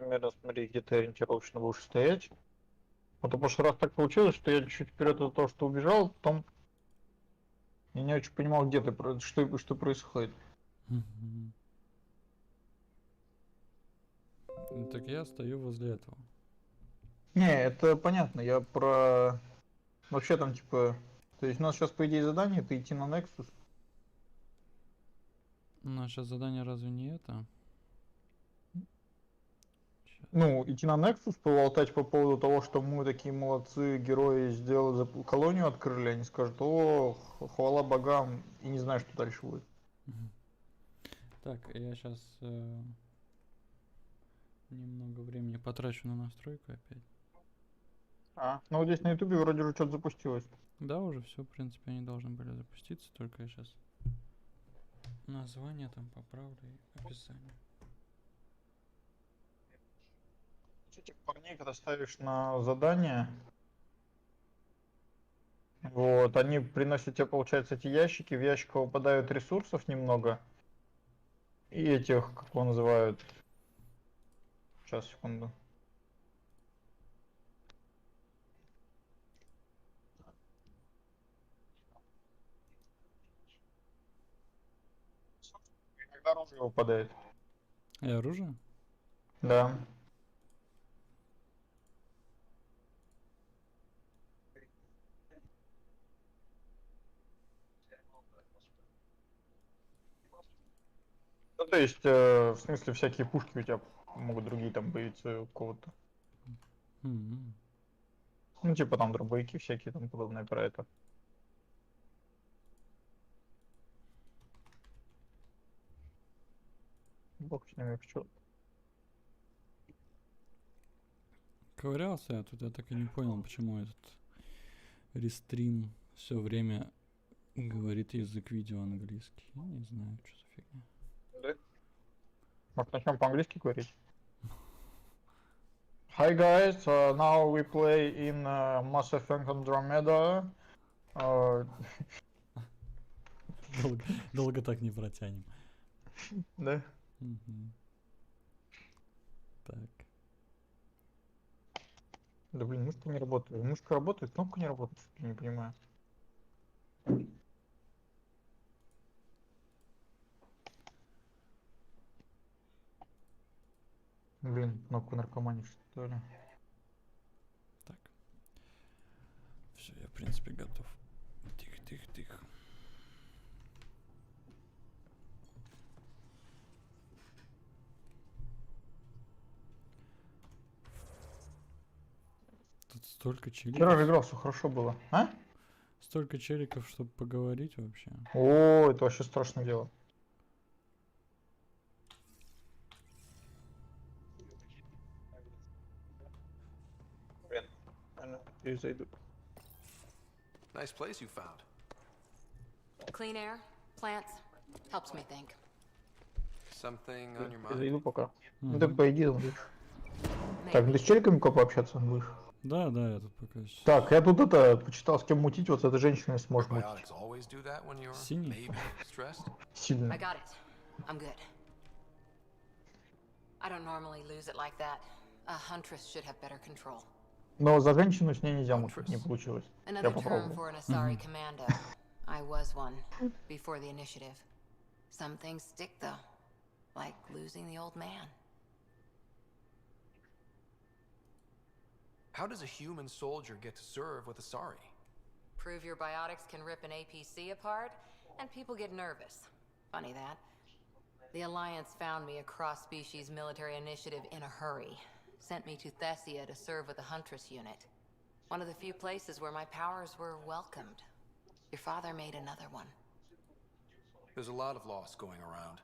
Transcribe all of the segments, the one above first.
примерно смотри, где ты ориентировочно будешь стоять. Вот в прошлый раз так получилось, что я чуть вперед от того, что убежал, потом я не очень понимал, где ты, что происходит. Ну, так я стою возле этого. Не, это понятно, я про... Вообще там типа... То есть у нас сейчас, по идее, задание, это идти на Nexus. Наше задание разве не это? Щас. Ну, идти на Nexus, поболтать по поводу того, что мы такие молодцы, герои, сделали колонию, открыли, они скажут, о, хвала богам, и не знаю, что дальше будет. Так, я сейчас немного времени потрачу на настройку опять. Ну вот здесь на ютубе вроде же что-то запустилось. Да, уже все, в принципе, они должны были запуститься, только я сейчас название там поправлю и описание. Этих парней, когда ставишь на задание, вот, они приносят тебе, получается, эти ящики, в ящик выпадают ресурсов немного, и этих, как его называют, сейчас, секунду. Иногда оружие выпадает. И оружие? Да. Ну, то есть, в смысле, всякие пушки у тебя могут другие там появиться у кого-то. М-м. Ну, типа там дробовики всякие там подобное про это. Бог с ними, почему? Ковырялся я тут, я так и не понял, почему этот рестрим все время говорит язык видео английский. Я не знаю, что за фигня. Да? Может, начнем по-английски говорить? Hi guys, now we play in Mass Effect Andromeda. Долго так не протянем. Да? Мгм. Так. Да блин, мышка не работает. Мышка работает, кнопка не работает, я не понимаю. Блин, кнопку наркоманишь, что ли? Так. Все, я в принципе готов. Тихо, тихо, тихо. Тут столько Вчера же челиков. играл, все хорошо было. А? Столько челиков, чтобы поговорить вообще. О, это вообще страшное дело. Блин, я зайду. Nice place you found. Clean air, plants, helps me think. Something on your Я mind? зайду пока. Ну Мгм. ты по идее будешь. Так, Maybe. ты с челиками пообщаться будешь? Да, я тут пока Так, я тут это почитал, с кем мутить, вот с этой женщиной сможешь мутить. Probiotics always do that when you're Синий. maybe stressed? Сильно. I got it. I'm good. I don't normally lose it like that. A huntress should have better control. Но за женщину с ней нельзя мутить, не Huntress. получилось. Я Another term попробовал. for an Asari commando. I was one before the initiative. Some things stick though, like losing the old man. How does a human soldier get to serve with Asari? Prove your biotics can rip an APC apart, and people get nervous. Funny that. The Alliance found me a cross-species military initiative in a hurry. Sent me to Thessia to serve with the Huntress unit. One of the few places where my powers were welcomed. Your father made another one. There's a lot of loss going around.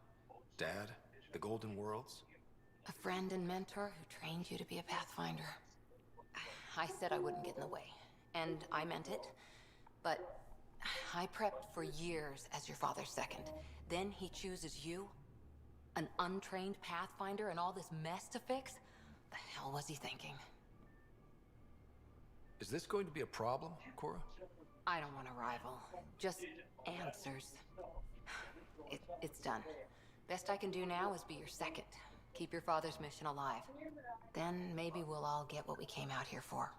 Dad, the Golden Worlds. A friend and mentor who trained you to be a Pathfinder. I said I wouldn't get in the way, and I meant it. But I prepped for years as your father's second. Then he chooses you? An untrained Pathfinder and all this mess to fix? The hell was he thinking? Is this going to be a problem, Cora? I don't want a rival. Just answers. It's done. Best I can do now is be your second. Keep your father's mission alive. Then maybe we'll all get what we came out here for.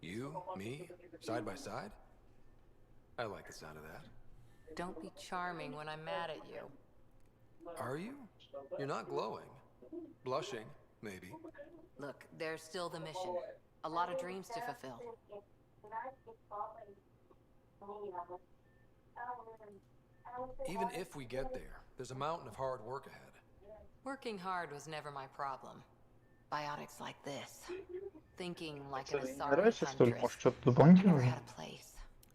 You, me, side by side? I like the sound of that. Don't be charming when I'm mad at you. Are you? You're not glowing. Blushing, maybe. Look, there's still the mission. A lot of dreams to fulfill. Even if we get there, there's a mountain of hard work ahead. Working hard was never my problem. Biotics like this. Thinking like an Что, не Asari нравится, что ли? huntress. Может, что-то I never дополнительное? had a place.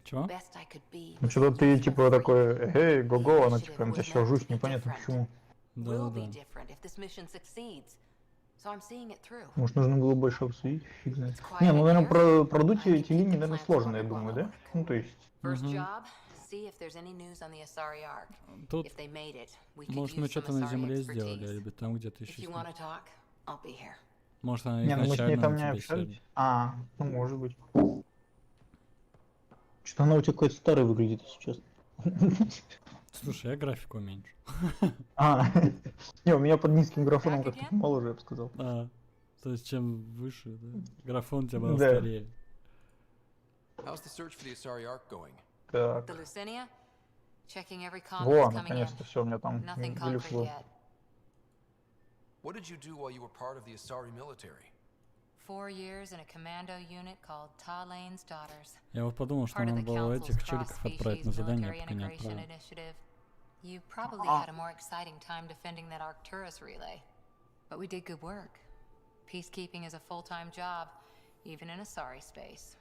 Чего? Best I could be. Ну, что-то ты, типа, такой, эй, го-го, она, типа, на тебя сейчас жусь, непонятно почему. Will be Да-да-да. different if this mission succeeds. So I'm seeing it through. Может, нужно было больше обсудить? Фиг знает. Не, ну, наверное, продуть эти линии, наверное, сложно, я думаю, да? Ну, то есть... First job, see if there's any news on the Asari Ark. Тут, If they made it, we could может, мы use some что-то на Asari земле сделали, expertise. либо там где-то If еще. you want to talk, I'll be here. Может, она Не, ну мы с ней изначально там на не тебя общались. сядет. А, ну, может быть. Что-то она у тебя какой-то старый выглядит, если честно. Слушай, я графику уменьшу. А, не, у меня под низким графоном как-то моложе, я бы сказал. А, то есть чем выше, да? Графон у тебя был Да. старее. How's the search for the Asari Ark going? Так, The Lucinia? Checking every comment во, coming in. наконец-то все, у меня там Nothing concrete глифло. yet. What did you do while you were part of the Asari military? 4 years in a commando unit called Talane's Daughters. Я вот подумал, что Part of надо the было Council's этих челиков отправить на cross-species задание, military пока не integration отправил. initiative. You probably had a more exciting time defending that Arcturus relay. But we did good work. Peacekeeping is a full-time job, even in Asari space.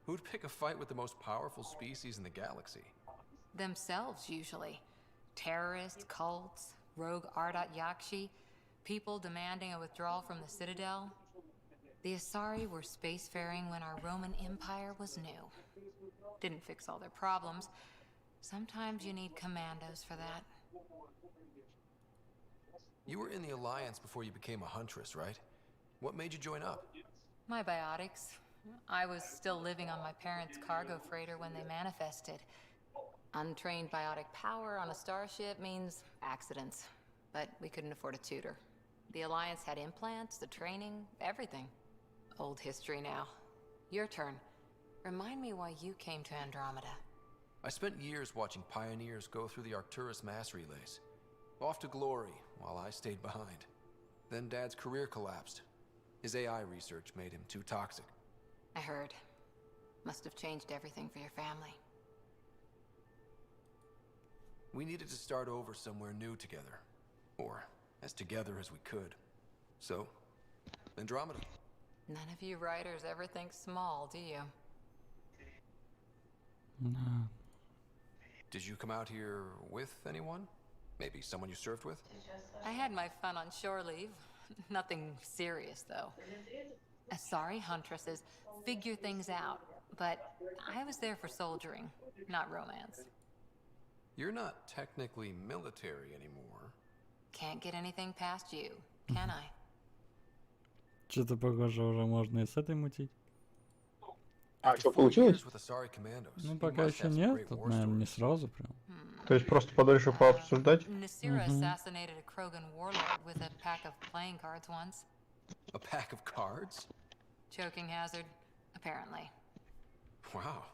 Who'd pick a fight with the most powerful species in the galaxy? Themselves, usually. Terrorists, cults, rogue Ardat Yakshi, people demanding a withdrawal from the Citadel. The Asari were spacefaring when our Roman Empire was new. Didn't fix all their problems. Sometimes you need commandos for that. You were in the Alliance before you became a huntress, right? What made you join up? My biotics. I was still living on my parents' cargo freighter when they manifested. Untrained biotic power on a starship means accidents. But we couldn't afford a tutor. The Alliance had implants, the training, everything. Old history now. Your turn. Remind me why you came to Andromeda. I spent years watching pioneers go through the Arcturus mass relays. Off to glory, while I stayed behind. Then Dad's career collapsed. His AI research made him too toxic. I heard. Must have changed everything for your family. We needed to start over somewhere new together. Or as together as we could. So, Andromeda. None of you writers ever think small, do you? Да. Did you come out here with anyone? Maybe someone you served with? I had my fun on shore leave. Nothing serious, though. Asari huntresses figure things out, but I was there for soldiering, not romance. You're not technically military anymore. Can't get anything past you, can I? Что-то похоже уже можно и с этой мутить. А, After что, 4 получилось? years with Asari commandos, Ну, you пока must еще have some нет, great тут, war наверное, не stories. сразу прям. То есть просто подольше пообсуждать? Nasira assassinated a Krogan warlord with a pack of playing cards once. A pack of cards? Choking hazard, apparently. Wow.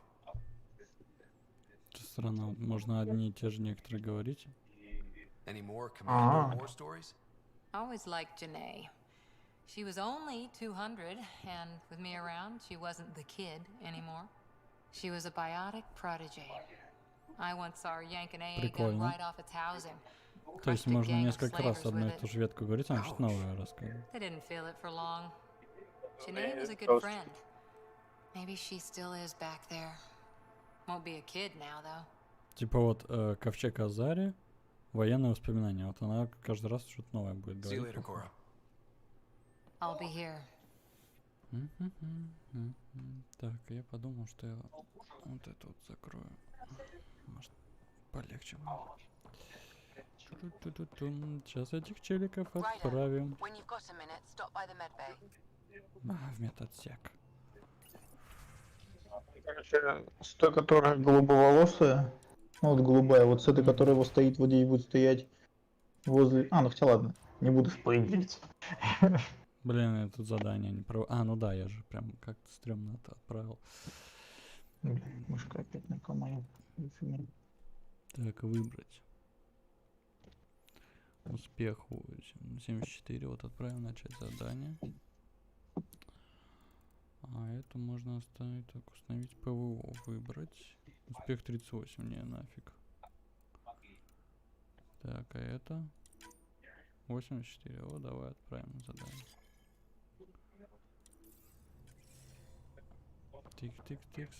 Странно, вот можно одни и те же некоторые говорить. Any more commando Ah. war stories? Always liked Janae. She was only 200, and with me around, she wasn't the kid anymore. She was a biotic protege. I once saw her yank an AA gun Прикольно. right off its housing. То есть Crushed a можно gang of несколько раз slavers одну with и ту it. же ветку говорить, а что-то новое рассказывать. They didn't feel it for long. Janae was a good Просто. friend. Maybe she still is back there. Won't be a kid now, though. Типа вот Ковчег Азари, военные воспоминания. Вот она каждый раз что-то новое будет See you говорить. later, Cora. I'll be here. Так, я подумал, что я вот это вот закрою. Может, полегче будет. Сейчас этих челиков отправим. When you've got a minute, stop by the medbay. В медотсек. короче, с той, которая голубоволосая, ну вот голубая, вот с этой, которая вот стоит, вот здесь будет стоять возле... А, ну хотя ладно, не буду спойлерить. Блин, я тут задание не про... А, ну да, я же прям как-то стрёмно это отправил. Блин, мышка опять на моем. Так, выбрать. Успех 74. Вот отправим начать задание. А это можно оставить, так, установить ПВО, выбрать. Успех 38, не, нафиг. Так, а это 84. О, давай отправим задание. Тик-тик-тик,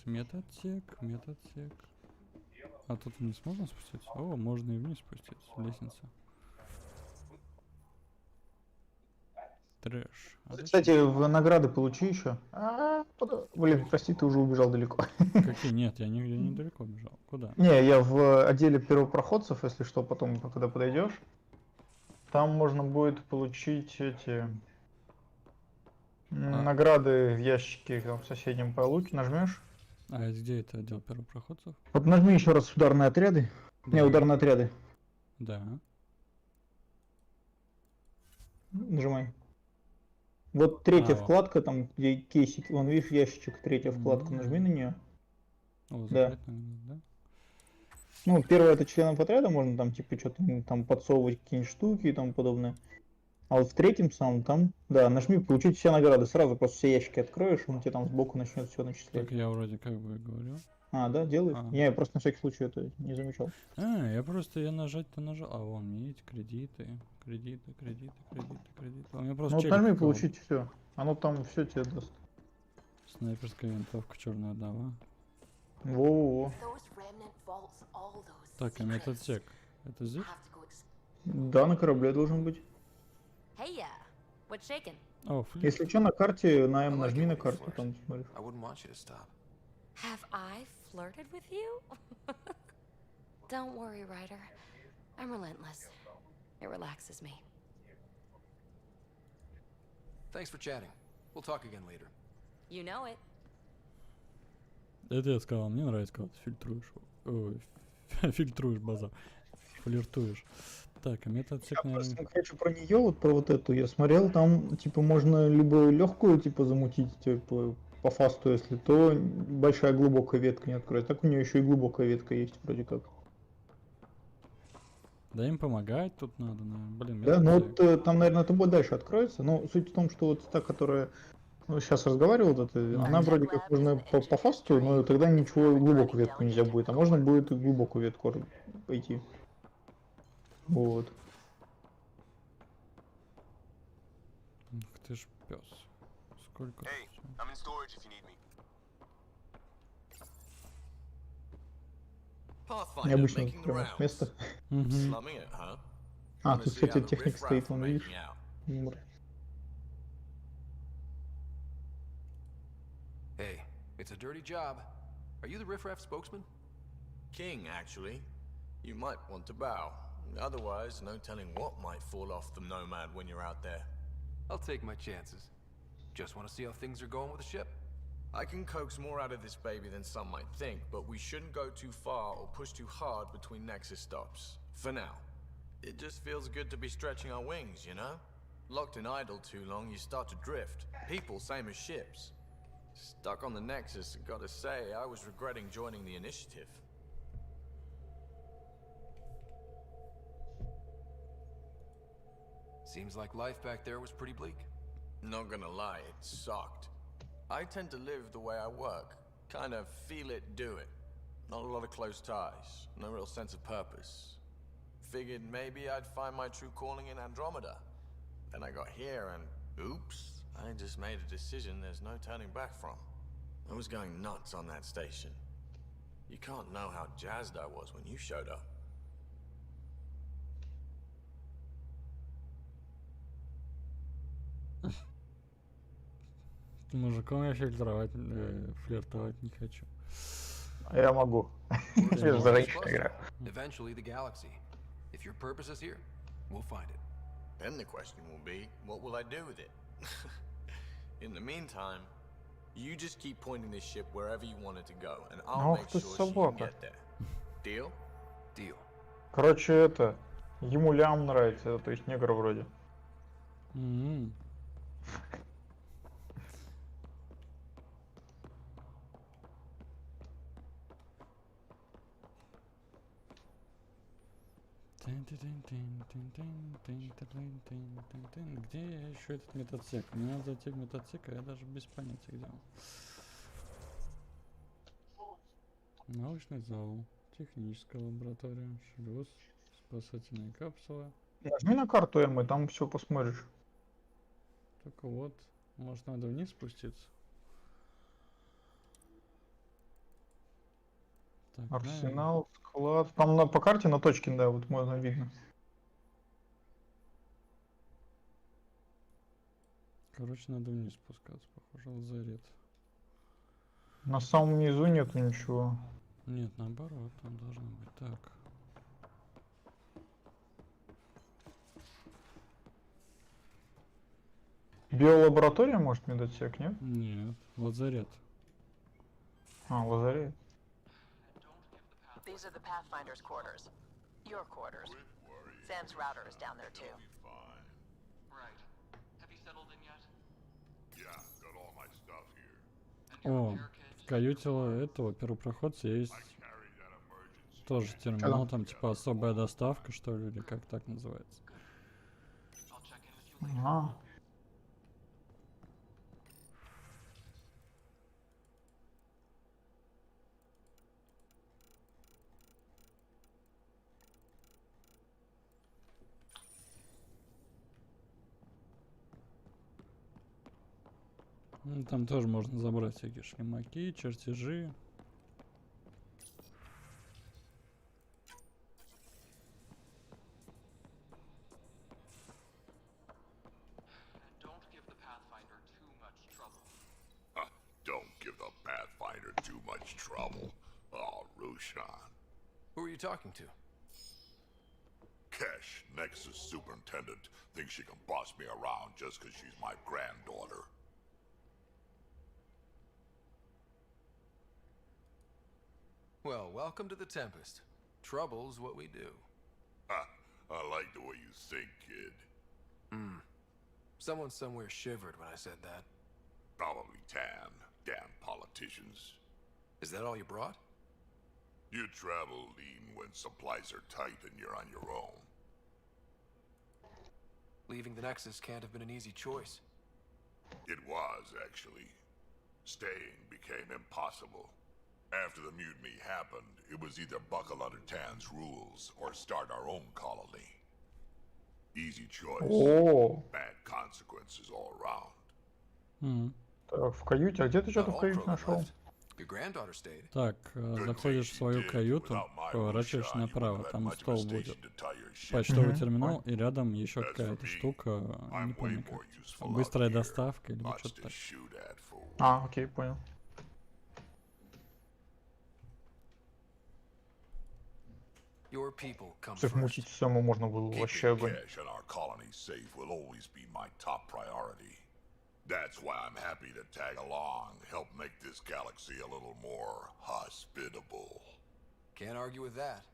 метатсек. А тут вниз можно спуститься? О, можно и вниз спуститься, лестница. Трэш. А Кстати, в награды получи еще. Блин, прости, ты уже убежал далеко. какие? Нет, я нигде недалеко бежал. Куда? Не, я в отделе первопроходцев, если что, потом, когда подойдешь. Там можно будет получить эти награды в ящике там, в соседнем получишь, нажмешь. А где это отдел первопроходцев? Вот нажми еще раз ударные отряды. Да. Не, ударные отряды. Да. Нажимай. Вот третья вот. вкладка, там где кейсик, вон видишь ящичек, третья вкладка, нажми на нее. О, Да. закрыть надо, да? Ну, первое это членов отряда, можно там типа что-то там подсовывать какие-нибудь штуки и тому подобное. А вот в третьем самом там, да, нажми получить все награды, сразу просто все ящики откроешь, он тебе там сбоку начнет все начислять. Так я вроде как бы говорю. А, да, делаешь? А. Не, я просто на всякий случай это не замечал. Я нажать-то нажал. А вон, видите, кредиты. У меня просто Ну вот челик нажми какого-то. получить все. Оно там все тебе даст. Снайперская винтовка, черная вдова. Во-во-во. Так, а метатсек. Это здесь? Да, на корабле должен быть. О, флип. Если что, на карте, на I М like нажми it на when you карту, flirt. там смотришь. I wouldn't want you to stop. Have I flirted with you? Don't worry, Ryder. I'm relentless. It relaxes me. Thanks for chatting. We'll talk again later. You know it. Это я сказал, мне нравится, когда ты фильтруешь. Ой, фильтруешь базар. Флиртуешь. Так, а метатсек, Я наверное... просто хочу про нее, вот про вот эту, я смотрел, там типа можно либо легкую типа замутить, типа по фасту, если то большая глубокая ветка не откроет. Так у нее еще и глубокая ветка есть вроде как. Да им помогать тут надо, наверное. Блин, Да, ну метатсек. вот там, наверное, это будет дальше откроется. Но суть в том, что вот та, которая сейчас разговаривал, вот эта, она вроде как можно по фасту, но тогда ничего глубокую ветку нельзя будет. А можно будет и глубокую ветку пойти. Вот. Ух ты ж пес. Сколько? Hey, всё. I'm in storage if you need me. Pathfinder Необычно making the прямо rounds. место. Мгм. Slumming it, huh? А, Wanna тут, see кстати, how the техник riffraff стоит, are вон, видишь? making out. Юмор. Hey, it's a dirty job. Are you the riffraff spokesman? King, actually. You might want to bow. Otherwise, no telling what might fall off the Nomad when you're out there. I'll take my chances. Just want to see how things are going with the ship. I can coax more out of this baby than some might think, but we shouldn't go too far or push too hard between Nexus stops. For now. It just feels good to be stretching our wings, you know? Locked in idle too long, you start to drift. People, same as ships. Stuck on the Nexus, gotta say, I was regretting joining the initiative. Seems like life back there was pretty bleak. Not gonna lie, it sucked. I tend to live the way I work. Kind of feel it, do it. Not a lot of close ties. No real sense of purpose. Figured maybe I'd find my true calling in Andromeda. Then I got here and oops, I just made a decision there's no turning back from. I was going nuts on that station. You can't know how jazzed I was when you showed up. С мужиком я флиртовать не хочу. Я могу. Я же за женщину играю. Eventually the galaxy. If your purpose is here, we'll find it. Then the question will be, what will I do with it? In the meantime, You just keep pointing this ship wherever you want it to go, and I'll Ох make ты sure she can собака. get there. Deal? Deal. Короче, это... Ему лям нравится, то есть негр вроде. М. Где я еще этот метацик? Мне надо зайти в метацик, а я даже без понятия где он. Научный зал, техническая лаборатория, шлюз, спасательная капсула. Нажми на карту М, и там все посмотришь. Только вот, может надо вниз спуститься? Так, Арсенал, склад. Там по карте на точке, да, вот можно видно. короче, надо вниз спускаться, похоже, лазарет. На самом низу нету ничего. Нет, наоборот, там должно быть так. Биолаборатория, может, медотсек, нет? Нет, лазарет. А, лазарет. These are the Pathfinder's quarters. Your quarters. Sam's router is down there too. Right. Have you settled in yet? Yeah, got all my stuff here. And your О, repair kit? в каюте этого первопроходца есть Carried that emergency. тоже терминал, там типа особая доставка, что ли, или как так называется. I'll check in with you later. Ага. Ну, там тоже можно забрать всякие шлемаки, чертежи. And don't give the Pathfinder too much trouble. Don't give the Pathfinder too much trouble. Oh, Rushan. Who are you talking to? Kesh, Nexus superintendent, thinks she can boss me around just because she's my granddaughter. Well, welcome to the Tempest. Trouble's what we do. Ha, I like the way you think, kid. Someone somewhere shivered when I said that. Probably tan. Damn politicians. Is that all you brought? You travel lean when supplies are tight and you're on your own. Leaving the Nexus can't have been an easy choice. It was, actually. Staying became impossible. After the mutiny happened, it was either buckle under Tan's rules or start our own colony. Easy choice. О, Bad consequences all around. Мгм. так, в каюте. А где ты Not что-то в all каюте Krogan нашел? left. Your granddaughter stayed. Так, заходишь в свою каюту, поворачиваешь направо, там стол будет. Почтовый терминал, и рядом еще какая-то штука, не помню как. Быстрая доставка или вот что-то так. А, окей, понял. Your people come Всех first. мутить самому можно было вообще Keeping огонь. cash and our colony safe will always be my top priority. That's why I'm happy to tag along, help make this galaxy a little more hospitable. Can't argue with that.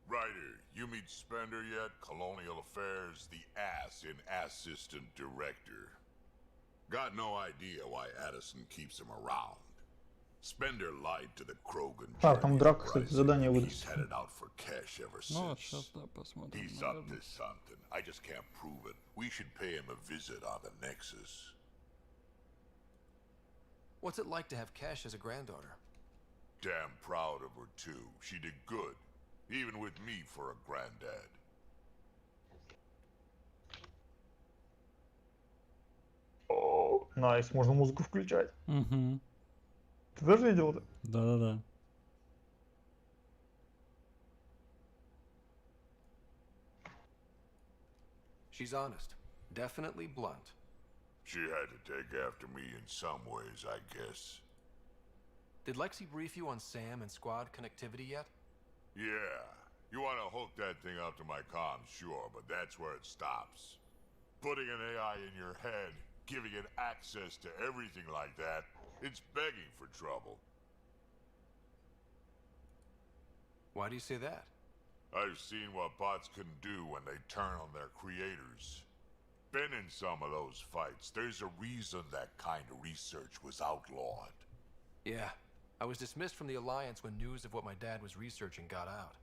Ryder, you meet Spender yet? Colonial Affairs, the ass in assistant director. Got no idea why Addison keeps him around. Spender lied to the Krogan. Так, там Jeremy драка, кстати, Price, задание and выдать. He's headed out for cash ever Ну вот, since. сейчас, да, посмотрим, He's up наверное. to something. I just can't prove it. We should pay him a visit on the Nexus. What's it like to have Cash as a granddaughter? Damn proud of her too. She did good. Even with me for a granddad. О, найс, можно музыку включать. Угу. Ты тоже видел это? Да-да-да. She's honest. Definitely blunt. She had to take after me in some ways, I guess. Did Lexi brief you on Sam and squad connectivity yet? Yeah, You want to hook that thing up to my comms, sure, but that's where it stops. Putting an AI in your head, giving it access to everything like that, it's begging for trouble. Why do you say that? I've seen what bots can do when they turn on their creators. Been in some of those fights. There's a reason that kind of research was outlawed. Yeah, I was dismissed from the Alliance when news of what my dad was researching got out.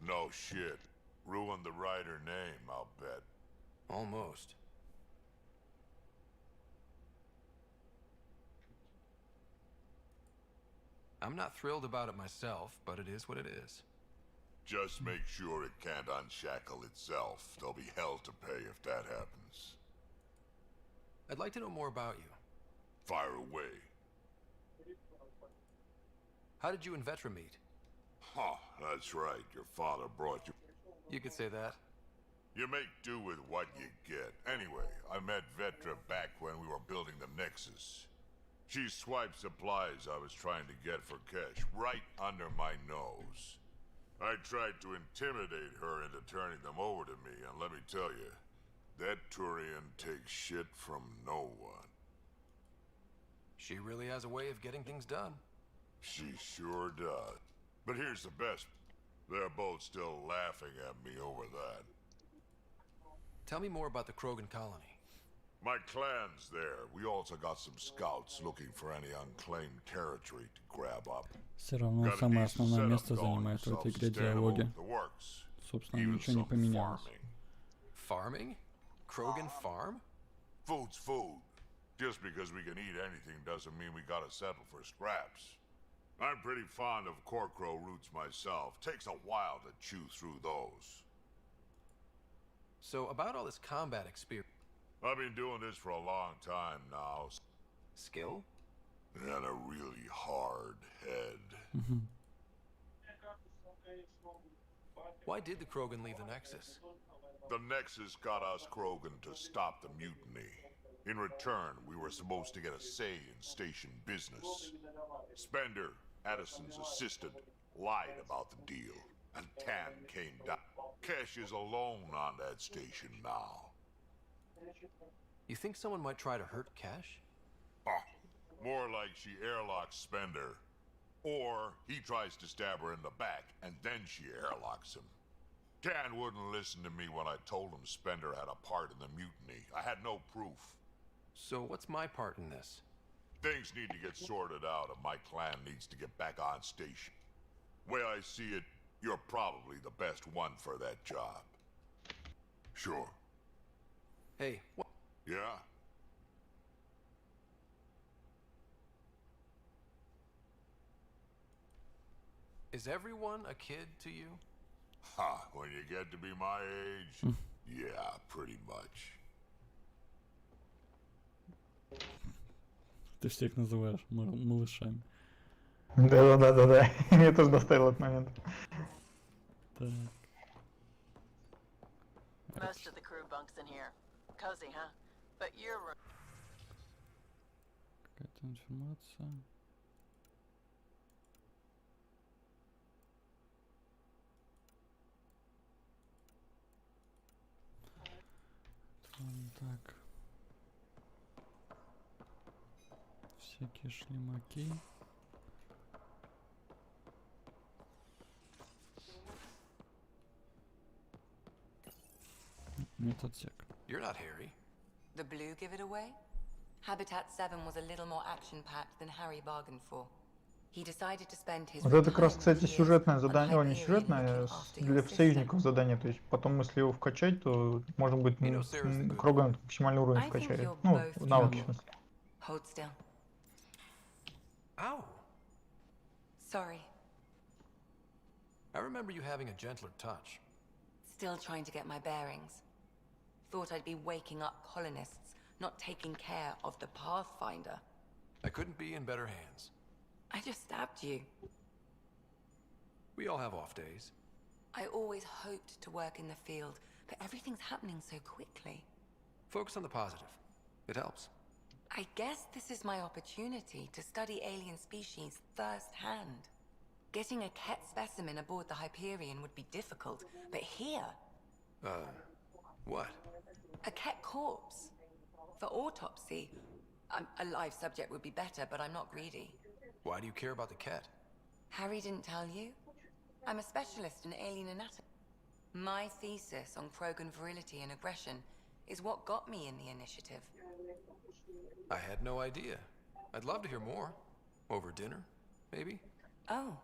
No shit. Ruined the writer name, I'll bet. Almost. I'm not thrilled about it myself, but it is what it is. Just make sure it can't unshackle itself. There'll be hell to pay if that happens. I'd like to know more about you. Fire away. How did you and Vetra meet? Huh, that's right. Your father brought you. You could say that. You make do with what you get. Anyway, I met Vetra back when we were building the Nexus. She swiped supplies I was trying to get for cash right under my nose. I tried to intimidate her into turning them over to me, and let me tell you, that Turian takes shit from no one. She really has a way of getting things done. She sure does. But here's the best. They're both still laughing at me over that. Tell me more about the Krogan colony. My clan's there. We also got some scouts looking for any unclaimed territory to grab up. Все равно самое основное место занимает в этой игре диалоги. Собственно, ничего не поменялось. Farming? Krogan farm? Food's food. Just because we can eat anything doesn't mean we gotta settle for scraps. I'm pretty fond of corcrow roots myself. Takes a while to chew through those. So about all this combat experience. I've been doing this for a long time now. Skill? And a really hard head. Why did the Krogan leave the Nexus? The Nexus got us Krogan to stop the mutiny. In return, we were supposed to get a say in station business. Spender, Addison's assistant, lied about the deal, and Tan came down. Cash is alone on that station now. You think someone might try to hurt Cash? More like she airlocks Spender. Or he tries to stab her in the back, and then she airlocks him. Tan wouldn't listen to me when I told him Spender had a part in the mutiny. I had no proof. So what's my part in this? Things need to get sorted out, and my clan needs to get back on station. Way I see it, you're probably the best one for that job. Sure. Hey, what? Yeah? Is everyone a kid to you? Ha, when you get to be my age, yeah, pretty much. Ты всех называешь малышами. Да. Меня тоже доставил этот момент. Так. Most of the crew bunks in here. Cozy, huh? But your room. Какая-то информация. Так. Всякие шлемаки. Метатсек. You're not Harry. The blue give it away? Habitat 7 was a little more action-packed than Harry bargained for. He decided to spend his Вот это как раз, retirement кстати, years сюжетное on задание, о, не Hyperion сюжетное, looking after для your sister. союзников задание. То есть потом, если его вкачать, то можно будет Кроган максимальный уровень I think вкачает. you're Ну, both навыки, в young. смысле. Hold still. Ow! Sorry. I remember you having a gentler touch. Still trying to get my bearings. Thought I'd be waking up colonists, not taking care of the Pathfinder. I couldn't be in better hands. I just stabbed you. We all have off days. I always hoped to work in the field, but everything's happening so quickly. Focus on the positive. It helps. I guess this is my opportunity to study alien species firsthand. Getting a cat specimen aboard the Hyperion would be difficult, but here, What? a cat corpse. For autopsy, a live subject would be better, but I'm not greedy. Why do you care about the cat? Harry didn't tell you? I'm a specialist in alien anatomy. My thesis on Krogan virility and aggression is what got me in the initiative. I had no idea. I'd love to hear more. Over dinner, maybe? Oh,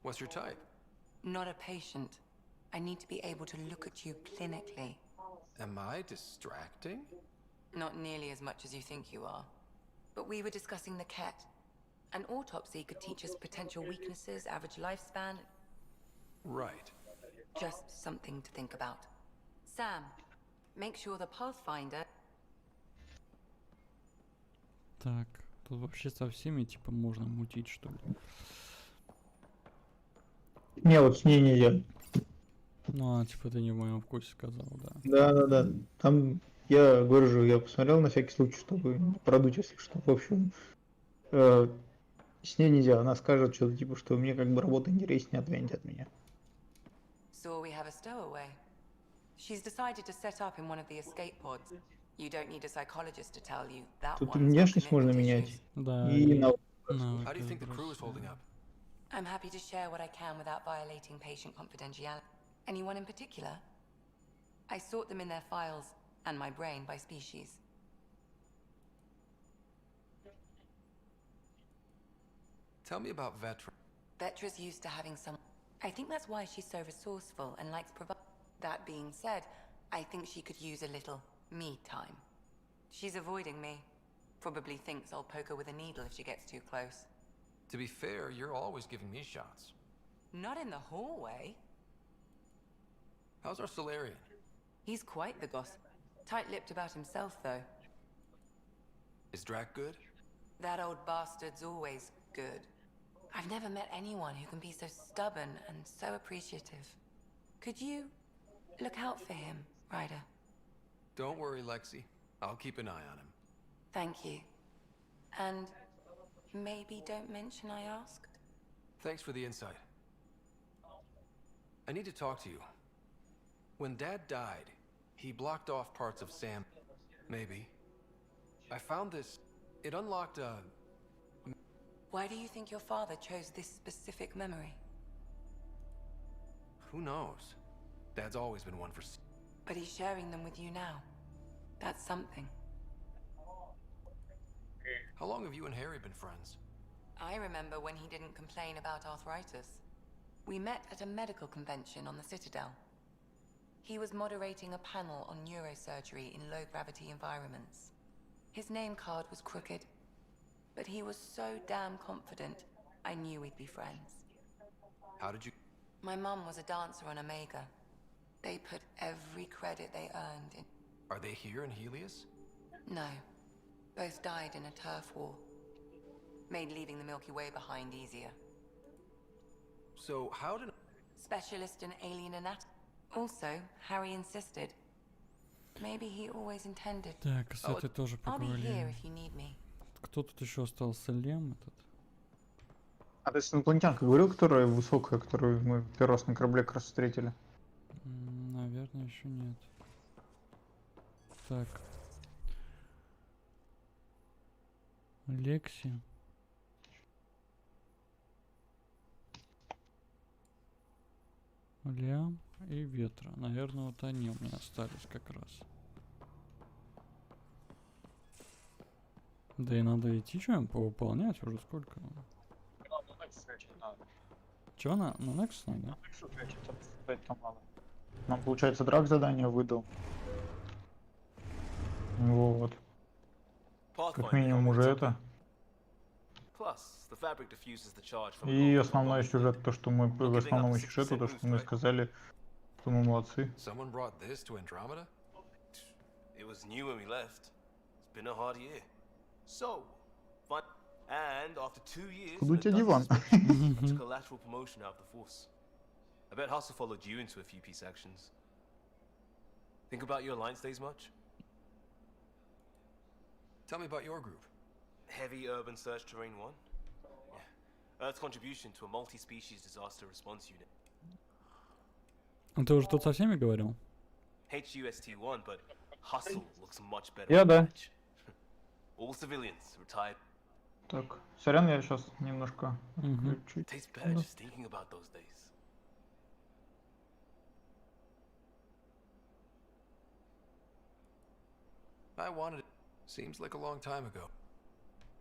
What's your type? not a patient. I need to be able to look at you clinically. Am I distracting? Not nearly as much as you think you are. But we were discussing the cat. An autopsy could teach us potential weaknesses, average lifespan. Right. Just something to think about. Sam, make sure the Pathfinder... Так, тут вообще со всеми типа можно мутить, что ли? Не, вот с ней нельзя. Ну, а типа ты не в моем вкусе сказал, да. Да. Там, я говорю же, я посмотрел на всякий случай, чтобы не продуть, если что. В общем, с ней нельзя. Она скажет что-то типа, что мне как бы работа интереснее, отвяньте от меня. So we have a stowaway. She's decided to set up in one of the escape pods. You don't need a psychologist to tell you that Тут one's got внешность можно commitment менять. issues. Да, И на... How do you think the crew is holding up? I'm happy to share what I can without violating patient confidentiality. Anyone in particular? I sort them in their files and my brain by species. Tell me about Vetra. Vetra's used to having some... I think that's why she's so resourceful and likes provide... That being said, I think she could use a little me time. She's avoiding me. Probably thinks I'll poke her with a needle if she gets too close. To be fair, you're always giving me shots. Not in the hallway. How's our Solarian? He's quite the gossip. Tight-lipped about himself, though. Is Drac good? That old bastard's always good. I've never met anyone who can be so stubborn and so appreciative. Could you look out for him, Ryder? Don't worry, Lexi. I'll keep an eye on him. Thank you. And maybe don't mention I asked? Thanks for the insight. I need to talk to you. When Dad died, he blocked off parts of Sam. Maybe. I found this. It unlocked a... Why do you think your father chose this specific memory? Who knows? Dad's always been one for... But he's sharing them with you now. That's something. How long have you and Harry been friends? I remember when he didn't complain about arthritis. We met at a medical convention on the Citadel. He was moderating a panel on neurosurgery in low-gravity environments. His name card was crooked, but he was so damn confident, I knew we'd be friends. How did you... My mum was a dancer on Omega. They put every credit they earned in... Are they here in Helios? No. Both died in a turf war. Made leaving the Milky Way behind easier. So how did... Specialist in alien anatomy. Also, Harry insisted. Maybe he always intended. Так, кстати, тоже I'll be here поговорим. if you need me. Кто тут еще остался? Лем этот? А ты с инопланетянкой говорил, которая высокая, которую мы первый раз на корабле как раз встретили? Наверное, еще нет. Так. Лекси. Лям и Ветра. Наверное, вот они у меня остались как раз. Да и надо идти что-нибудь повыполнять уже сколько. Чего на Nexus надо? Нам, получается, драк задание выдал. Вот. Как минимум уже это. И основной сюжет, то, что мы в основном сюжету, то, что мы сказали, что мы молодцы. Someone brought this to Andromeda? It was new when we left. It's been a hard year. So, fun. And after 2 years, Куда у тебя диван? took a lateral promotion out of the force. I bet Hustle followed you into a few peace actions. Think about your alliance days much? Tell me about your group. Heavy urban search terrain 1? Yeah. Earth's contribution to a multi-species disaster response unit. Ты уже тут со всеми говорил? HUST-1, but Hustle looks much better. Я да. All civilians, retired. Так, сорян, я сейчас немножко отключу. Tastes better just thinking about those days. I wanted it. Seems like a long time ago.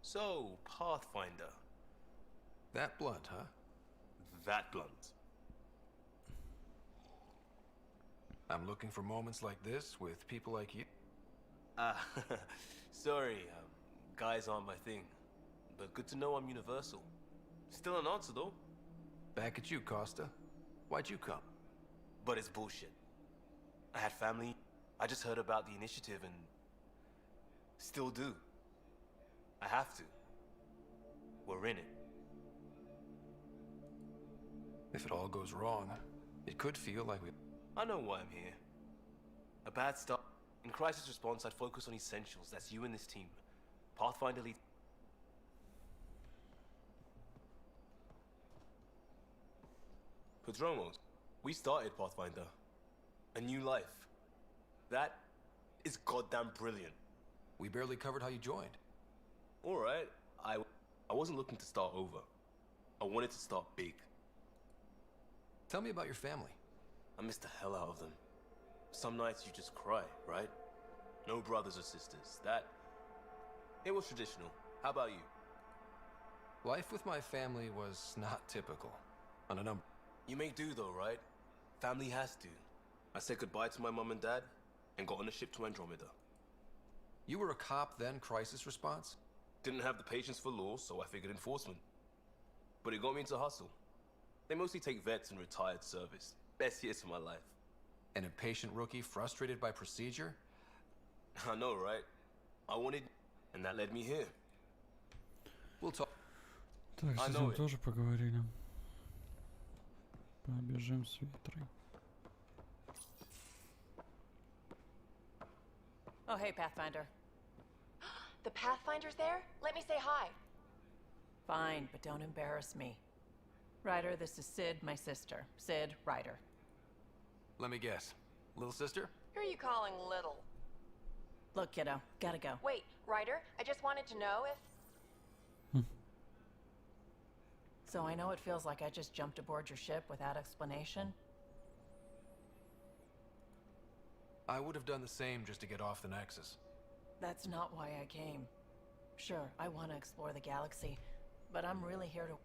So, Pathfinder. That blunt, huh? That blunt. I'm looking for moments like this with people like you. Sorry, guys aren't my thing. But good to know I'm universal. Still an answer though. Back at you, Costa. Why'd you come? But it's bullshit. I had family. I just heard about the initiative and still do. I have to. We're in it. If it all goes wrong, it could feel like we... I know why I'm here. A bad start. In crisis response, I'd focus on essentials. That's you and this team. Pathfinder lead. Prodromos. We started Pathfinder. A new life. That is goddamn brilliant. We barely covered how you joined. Alright. I wasn't looking to start over. I wanted to start big. Tell me about your family. I miss the hell out of them. Some nights you just cry, right? No brothers or sisters. It was traditional. How about you? Life with my family was not typical. On a number. You make do though, right? Family has to. I said goodbye to my mum and dad and got on a ship to Andromeda. You were a cop then, crisis response? Didn't have the patience for law, so I figured enforcement. But it got me into hustle. They mostly take vets and retired service. Best years of my life. An impatient rookie frustrated by procedure? I know, right? I wanted, and that led me here. We'll talk. Так, с этим тоже поговорили. Побежим с ветрой. Oh, hey, Pathfinder. The Pathfinder's there? Let me say hi. Fine, but don't embarrass me. Ryder, this is Sid, my sister. Sid, Ryder. Let me guess. Little sister? Who are you calling little? Look, kiddo, gotta go. Wait, Ryder, I just wanted to know if... So I know it feels like I just jumped aboard your ship without explanation. I would have done the same just to get off the Nexus. That's not why I came. Sure, I want to explore the galaxy, but I'm really here to...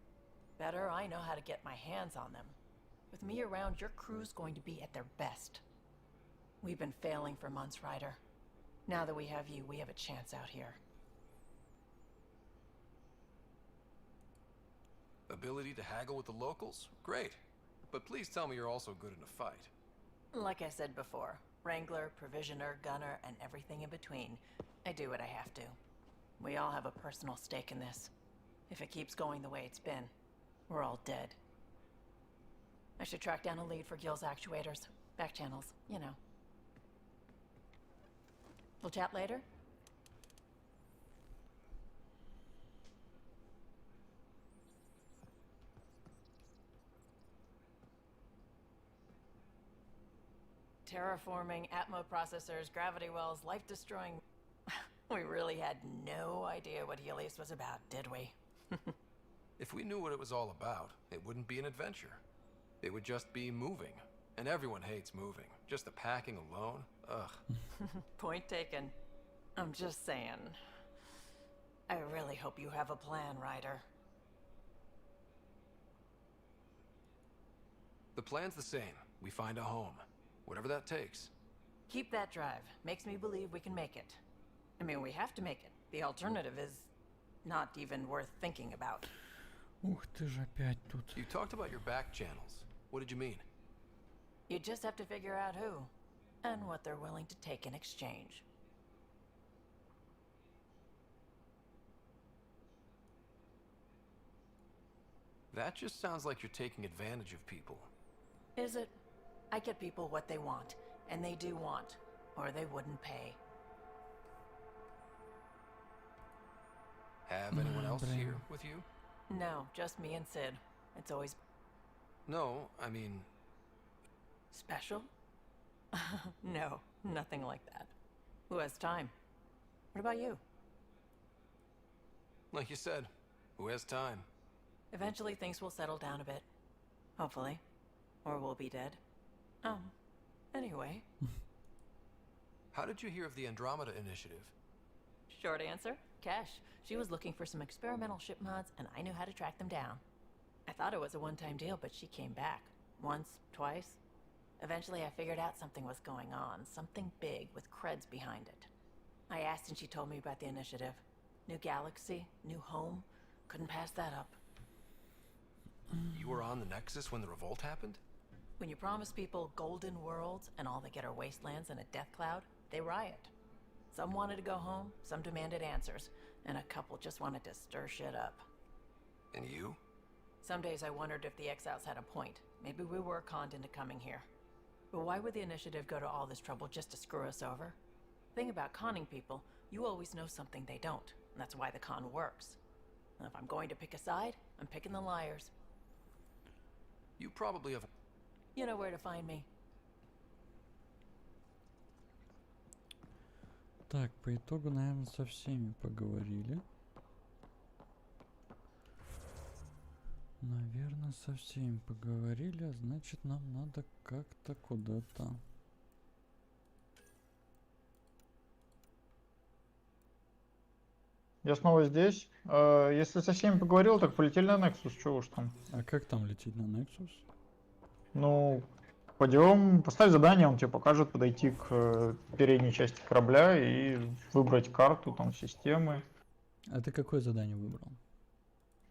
Better, I know how to get my hands on them. With me around, your crew's going to be at their best. We've been failing for months, Ryder. Now that we have you, we have a chance out here. Ability to haggle with the locals? Great. But please tell me you're also good in a fight. Like I said before, Wrangler, Provisioner, Gunner, and everything in between. I do what I have to. We all have a personal stake in this. If it keeps going the way it's been, we're all dead. I should track down a lead for Gil's actuators. Back channels, you know. We'll chat later? Terraforming, Atmo processors, gravity wells, life-destroying... We really had no idea what Helios was about, did we? If we knew what it was all about, it wouldn't be an adventure. It would just be moving. And everyone hates moving. Just the packing alone, ugh. Point taken. I'm just saying. I really hope you have a plan, Ryder. The plan's the same. We find a home. Whatever that takes. Keep that drive. Makes me believe we can make it. I mean, we have to make it. The alternative is not even worth thinking about. Ух ты ж опять тут. You talked about your back channels. What did you mean? You just have to figure out who and what they're willing to take in exchange. That just sounds like you're taking advantage of people. Is it? I get people what they want, and they do want, or they wouldn't pay. Have anyone else here with you? No, just me and Sid. It's always No, I mean, special? No, nothing like that. Who has time? What about you? like you said, who has time? Eventually things will settle down a bit. Hopefully. Or we'll be dead. Anyway. How did you hear of the Andromeda initiative? Short answer, Cash. She was looking for some experimental ship mods, and I knew how to track them down. I thought it was a one-time deal, but she came back. Once, twice. Eventually I figured out something was going on, something big with creds behind it. I asked and she told me about the initiative. New galaxy, new home. Couldn't pass that up. You were on the Nexus when the revolt happened? When you promise people golden worlds and all they get are wastelands and a death cloud, they riot. Some wanted to go home, some demanded answers, and a couple just wanted to stir shit up. And you? Some days I wondered if the exiles had a point. Maybe we were conned into coming here. But why would the initiative go to all this trouble just to screw us over? Thing about conning people, you always know something they don't, and that's why the con works. And if I'm going to pick a side, I'm picking the liars. You probably have... You know where to find me. Так, по итогу, наверное, со всеми поговорили. Наверное, со всеми поговорили, а значит, нам надо как-то куда-то. Я снова здесь. Если со всеми поговорил, так полетели на Nexus, чего уж там. А как там лететь на Nexus? Ну, пойдем, поставь задание, он тебе покажет подойти к передней части корабля и выбрать карту, там, системы. А ты какое задание выбрал?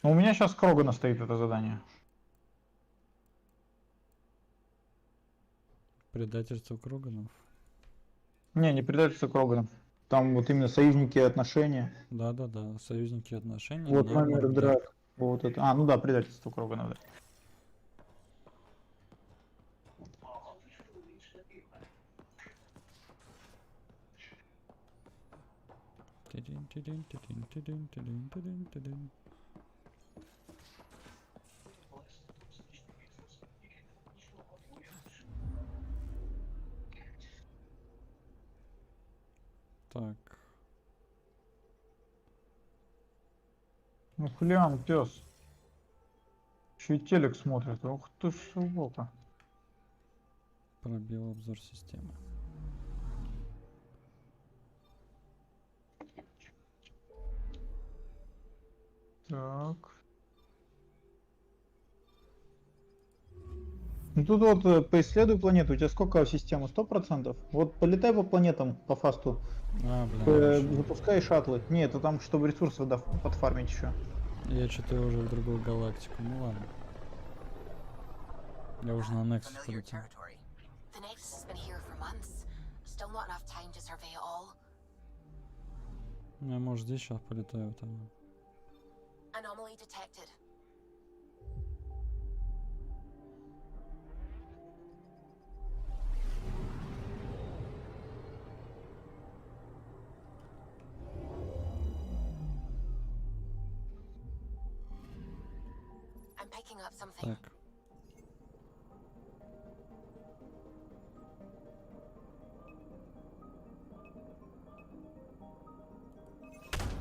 Ну, у меня сейчас Крогана стоит это задание. Предательство Кроганов? Не предательство Крогана. Там вот именно союзники и отношения. Да-да-да, союзники и отношения. Вот на номер борде. драк. Вот это. А, ну да, предательство Крогана, да. Тидин-тидин-тидин-тидин-тидин-тидин-тидин. Так. Ну, хлям, пес. Еще и телек смотрит. Ух ты ж, сволока. Пробел обзор системы. Так. Ну тут вот поисследуй планету. У тебя сколько системы? 100%? Вот полетай по планетам, по фасту. А, блин. Запускай шаттлы. Не, это там, чтобы ресурсы подфармить еще. Я что-то уже в другую галактику. Ну ладно. Я уже на Nexus полетел. The Nexus has been here for months. Still not enough time to survey it all. Я, может, здесь сейчас полетаю тогда. Anomaly detected. I'm picking up something. Так.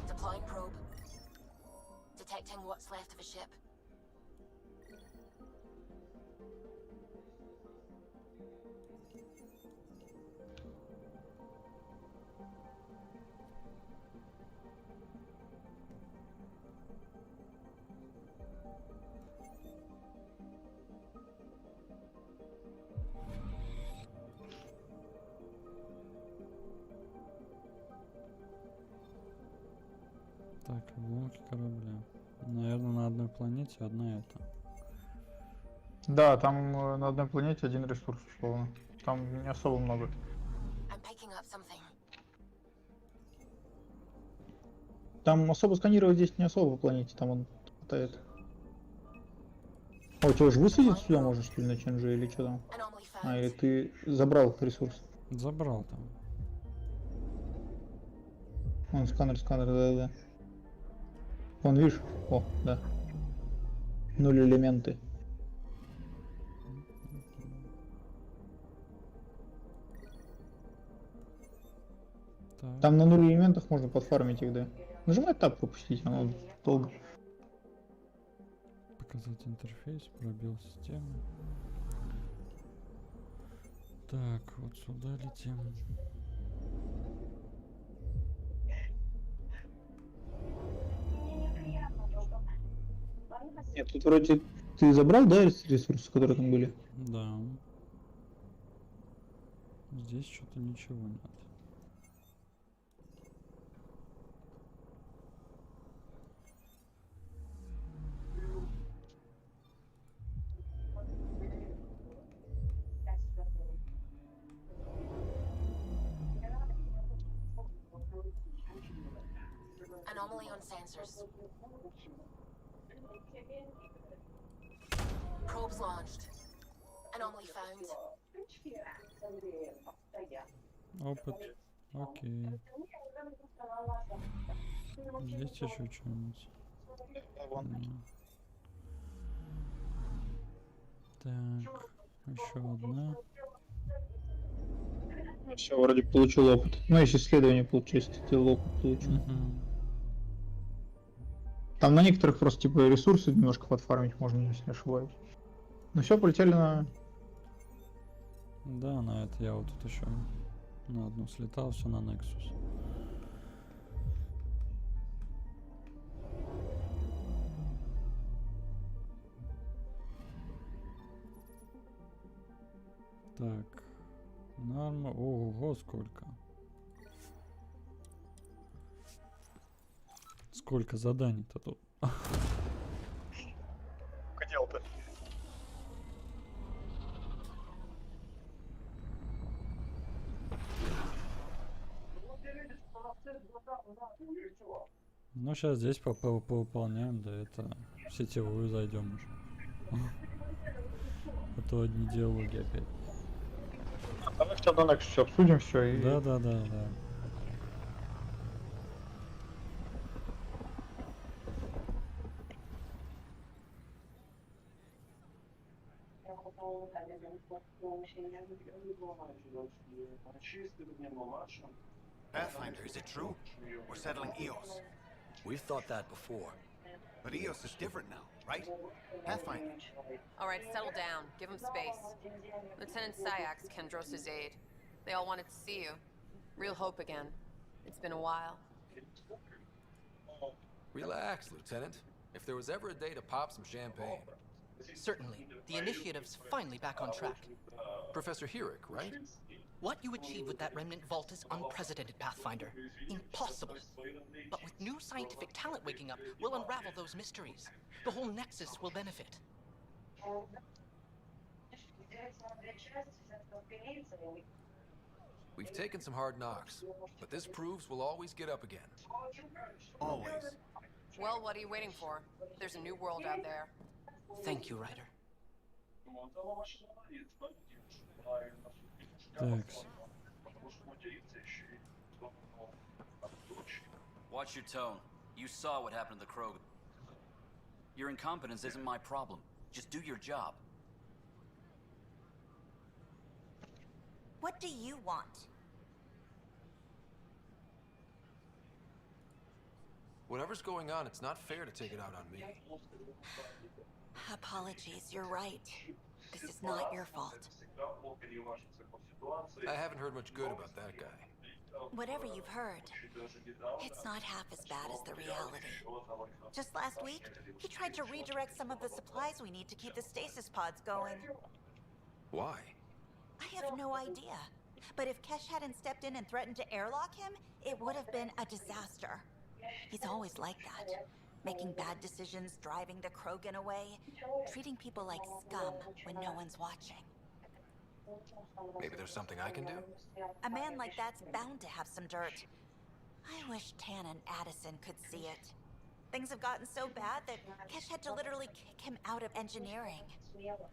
Deploying probe. Detecting what's left of a ship. Так, обломки корабля. Наверное, на одной планете одна это. Да, там на одной планете один ресурс, условно. Там не особо много. I'm picking up something. Там особо сканировать здесь не особо по планете, там он хватает. О, тебя же высадить сюда можешь, что ли, на Ченже, или что там? Anomaly А, или found. ты забрал ресурс? Забрал там. Вон сканер, да-да-да. Вон, видишь? О, да. 0 элементы. Так, Там на 0 элементах можно подфармить их, да. Нажимай таб пропустить, оно долго. показать интерфейс, пробел системы. Так, вот сюда летим. Нет, тут вроде ты забрал, да, ресурсы, которые там были? Да. Здесь что-то ничего нет. Anomaly on sensors. Probes launched. Anomaly found. Опыт. Окей. Есть еще что-нибудь? Нет. Так, еще одна. Все, вроде получил опыт. Ну, если исследование получилось, ты сделал опыт, получил. Там на некоторых просто типа ресурсы немножко подфармить можно, если не ошибаюсь. Ну все, полетели на... Да, на это я вот тут еще на одну слетал, все на Nexus. Так, норма. Ого, сколько. Сколько заданий-то тут. Хотел-то. Ну, сейчас здесь повыполняем, да это в сетевую зайдем уже. А то одни диалоги опять. Давай хотя бы на Nexus обсудим все и... Да. Pathfinder, is it true? We're settling EOS. We've thought that before. But EOS is different now, right? Pathfinder. All right, settle down. Give him space. Lieutenant Syax, Kendros' aide. They all wanted to see you. Real hope again. It's been a while. Relax, Lieutenant. If there was ever a day to pop some champagne. Certainly. The initiative's finally back on track. Professor Herrick, right? What you achieve with that remnant vault is unprecedented, Pathfinder. Impossible. But with new scientific talent waking up, we'll unravel those mysteries. The whole Nexus will benefit. We've taken some hard knocks, but this proves we'll always get up again. Always. Well, what are you waiting for? There's a new world out there. Thank you, Ryder. Так. Watch your tone. You saw what happened to the Krogan. Your incompetence isn't my problem. Just do your job. What do you want? Whatever's going on, it's not fair to take it out on me. Apologies, you're right. This is not your fault. I haven't heard much good about that guy. Whatever you've heard, it's not half as bad as the reality. Just last week, he tried to redirect some of the supplies we need to keep the stasis pods going. Why? I have no idea. But if Kesh hadn't stepped in and threatened to airlock him, it would have been a disaster. He's always like that. Making bad decisions, driving the Krogan away, treating people like scum when no one's watching. Maybe there's something I can do? A man like that's bound to have some dirt. I wish Tan and Addison could see it. Things have gotten so bad that Kesh had to literally kick him out of engineering.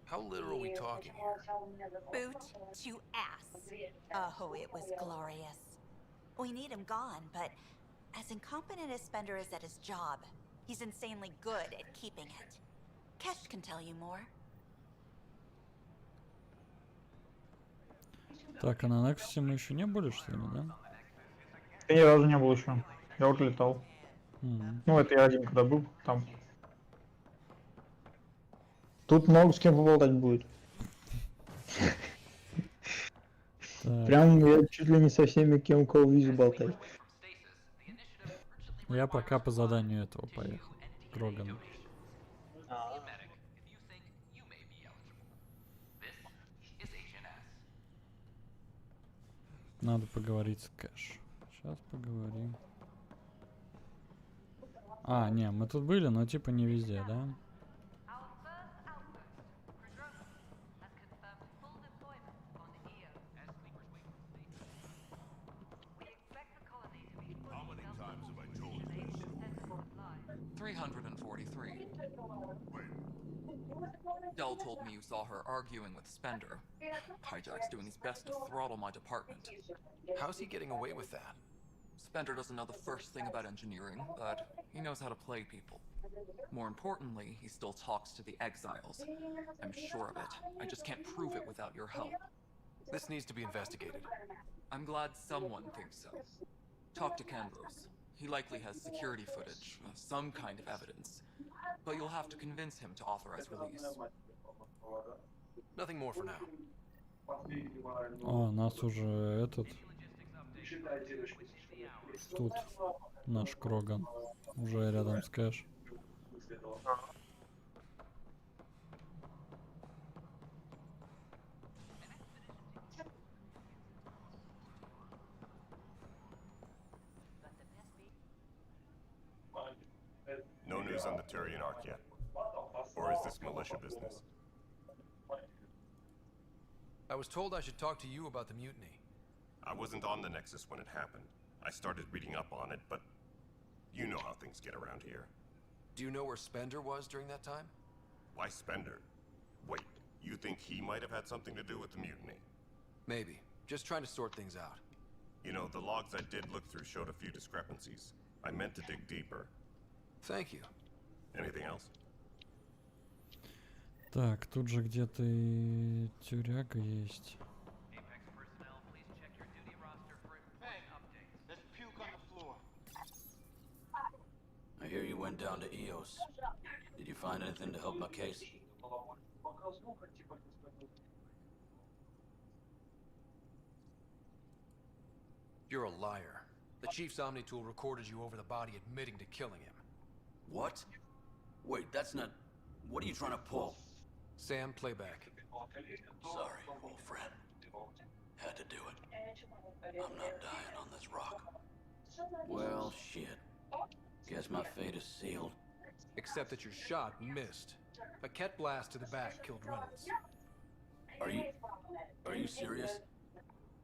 How literal are we talking here? Boot to ass. Oh, it was glorious. We need him gone, but as incompetent as Spender is at his job, He's insanely good at keeping it. Kesh can tell you more. Так, а на Nexus мы еще не были, что ли, да? Я ни разу не был еще. Я вот летал. Ну, это я один когда был, там. Тут много с кем поболтать будет. Прям я чуть ли не со всеми, кем кого вижу, болтаю. Я пока по заданию этого поехал. Кроган. Надо поговорить с Кэш. Сейчас поговорим. А, не, мы тут были, но типа не везде, да? Dell told me you saw her arguing with Spender. Hijack's doing his best to throttle my department. How's he getting away with that? Spender doesn't know the first thing about engineering, but he knows how to play people. More importantly, he still talks to the exiles. I'm sure of it. I just can't prove it without your help. This needs to be investigated. I'm glad someone thinks so. Talk to Candros. He likely has security footage, some kind of evidence. But you'll have to convince him to authorize release. Nothing more for now. О, нас уже этот... Тут наш Кроган. Уже рядом с Кэш. No news on the Turian Arc yet. Or is this militia business? I was told I should talk to you about the mutiny. I wasn't on the Nexus when it happened. I started reading up on it, but you know how things get around here. Do you know where Spender was during that time? Why Spender? Wait, you think he might have had something to do with the mutiny? Maybe. Just trying to sort things out. You know, the logs I did look through showed a few discrepancies. I meant to dig deeper. Thank you. Anything else? Так, тут же где-то и тюряга есть. I hear you went down to EOS. Did you find anything to help my case? You're a liar. The Chief's Omni tool recorded you over the body admitting to killing him. What? Wait, that's not... What are you trying to pull? Sam, playback. Sorry, old friend. Had to do it. I'm not dying on this rock. Well, shit. Guess my fate is sealed. Except that your shot missed. A cat blast to the back killed Reynolds. Are you serious?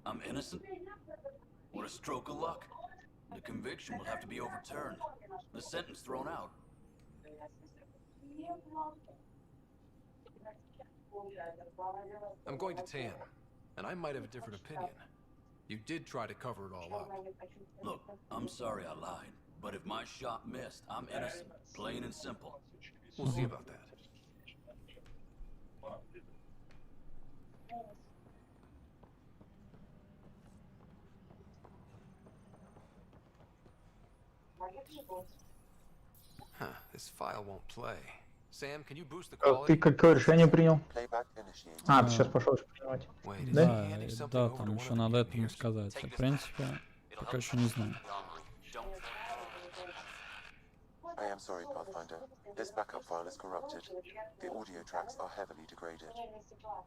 I'm innocent? What a stroke of luck. The conviction will have to be overturned. The sentence thrown out. I'm going to Tam, and I might have a different opinion. You did try to cover it all up. Look, I'm sorry I lied, but if my shot missed, I'm innocent. Plain and simple. We'll see about that. Huh, this file won't play. Sam, can you boost the quality? Ты какое решение принял? А, ты сейчас пошел принимать. Да, там еще надо этому сказать. В принципе, пока еще не знаю. I am sorry, Pathfinder. This backup file is corrupted. The audio tracks are heavily degraded.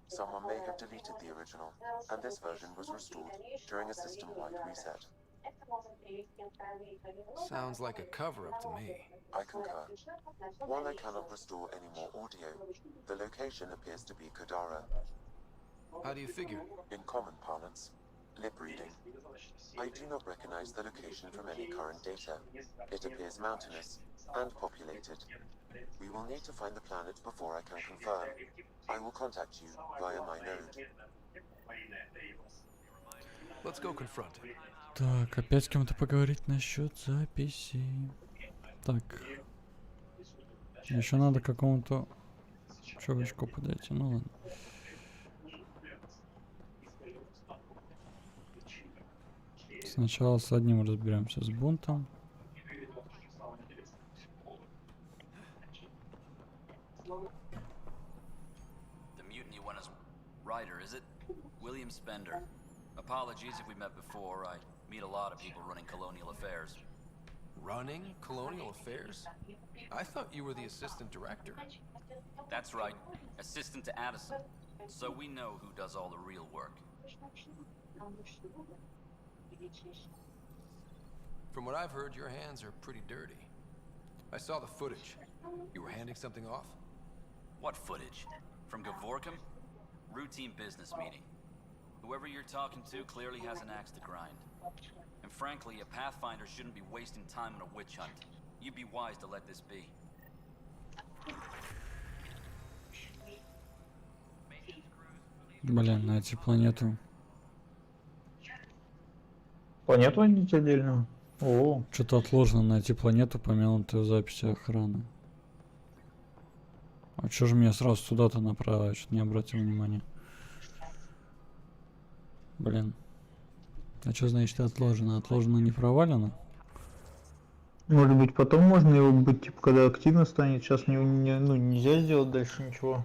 Someone may have deleted the original, and this version was restored during a system-wide reset. Sounds like a cover-up to me. I concur. While I cannot restore any more audio, the location appears to be Kadara. How do you figure? In common parlance, lip reading. I do not recognize the location from any current data. It appears mountainous and populated. We will need to find the planet before I can confirm. I will contact you via my node. Let's go confront him. Так, опять с кем-то поговорить насчет записи. Так, Еще надо какому-то чувачку подойти, ну ладно. Сначала с одним разберемся, с бунтом. The mutiny one is Ryder, is it? William Spender. Apologies if we met before. I meet a lot of people running colonial affairs. Running colonial affairs? I thought you were the assistant director. That's right. Assistant to Addison. So we know who does all the real work. From what I've heard, your hands are pretty dirty. I saw the footage. You were handing something off? What footage? From Gavorkum? Routine business meeting. Whoever you're talking to clearly has an axe to grind. And frankly, a Pathfinder shouldn't be wasting time on a witch hunt. You'd be wise to let this be. Блин, найти планету. Планету найти отдельно? О. Что-то отложено найти планету, помянутую в записи охраны. А чё же меня сразу сюда-то направило? Чё-то не обратил внимания. Блин. А что значит отложено? Отложено не провалено? Может быть, потом можно его быть, типа, когда активно станет. Сейчас нельзя сделать дальше ничего.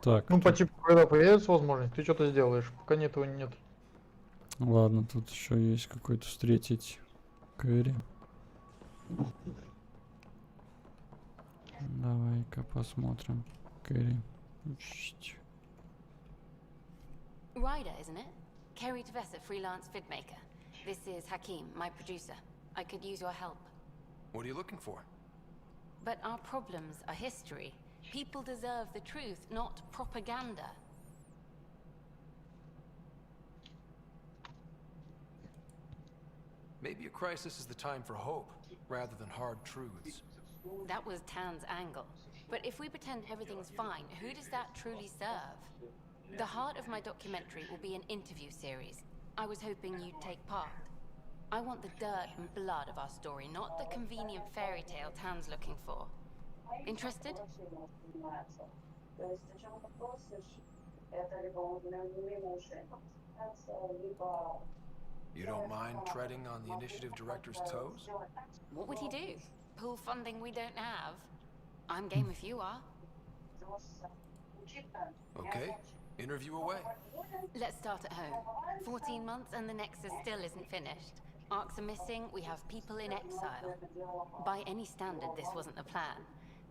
Так. Ну, по типу, когда появится возможность, ты что-то сделаешь. Пока этого нет. Ладно, тут еще есть какой-то встретить Кэрри. Давай-ка посмотрим. Кэрри. Ryder, isn't it? Kerry Tevessa, freelance vidmaker. This is Hakim, my producer. I could use your help. What are you looking for? But our problems are history. People deserve the truth, not propaganda. Maybe a crisis is the time for hope, rather than hard truths. That was Tan's angle. But if we pretend everything's fine, who does that truly serve? The heart of my documentary will be an interview series. I was hoping you'd take part. I want the dirt and blood of our story, not the convenient fairy tale Tan's looking for. Interested? You don't mind treading on the initiative director's toes? What would he do? Pull funding we don't have? I'm game if you are. Okay, interview away. Let's start at home. 14 months and the Nexus still isn't finished. Arcs are missing, we have people in exile. By any standard, this wasn't the plan.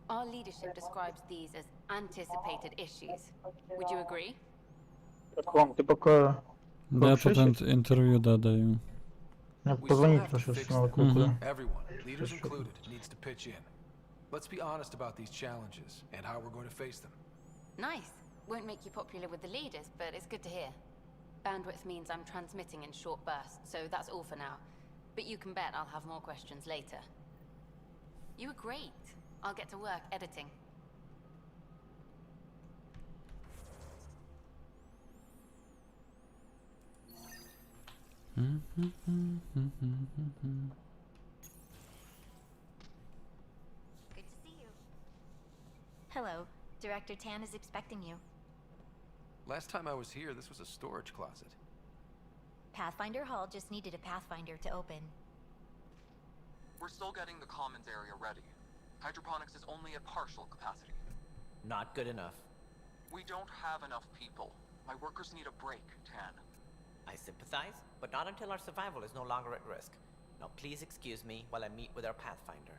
Our leadership describes these as anticipated issues. Would you agree? Ты пока... Да, тут интервью, да, даю. Позвонить сейчас надо куда-то. Everyone, leaders included, needs to pitch in. Let's be honest about these challenges and how we're going to face them. Nice. Won't make you popular with the leaders, but it's good to hear. Bandwidth means I'm transmitting in short bursts, so that's all for now. But you can bet I'll have more questions later. You were great. I'll get to work editing. Good to see you. Hello. Director Tan is expecting you. Last time I was here, this was a storage closet. Pathfinder Hall just needed a Pathfinder to open. We're still getting the commons area ready. Hydroponics is only at partial capacity. Not good enough. We don't have enough people. My workers need a break, Tan. I sympathize, but not until our survival is no longer at risk. Now please excuse me while I meet with our Pathfinder.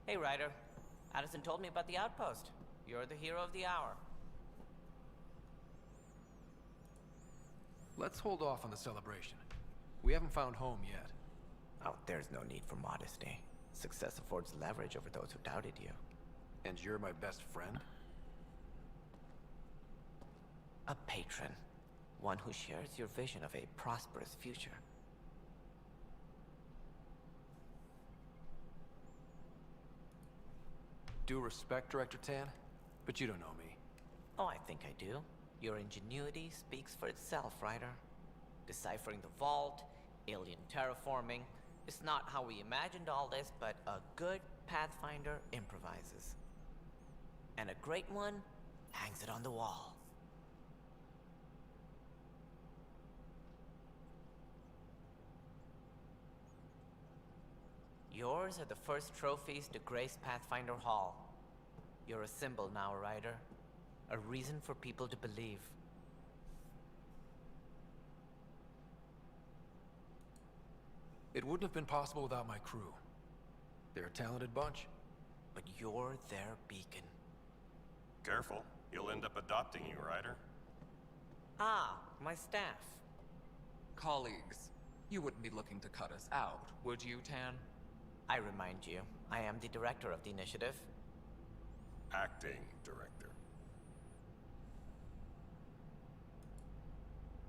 Hey Ryder, Addison told me about the outpost. You're the hero of the hour. Let's hold off on the celebration. We haven't found home yet. Oh, there's no need for modesty. Success affords leverage over those who doubted you. And you're my best friend? A patron. One who shares your vision of a prosperous future. Due respect, Director Tan, but you don't know me. Oh, I think I do. Your ingenuity speaks for itself, Ryder. Deciphering the vault, alien terraforming. It's not how we imagined all this, but a good Pathfinder improvises. And a great one hangs it on the wall. Yours are the first trophies to grace Pathfinder Hall. You're a symbol now, Ryder. A reason for people to believe. It wouldn't have been possible without my crew. They're a talented bunch. But you're their beacon. Careful, you'll end up adopting you, Ryder. Ah, my staff. Colleagues, you wouldn't be looking to cut us out, would you, Tan? I remind you, I am the director of the initiative. Acting director.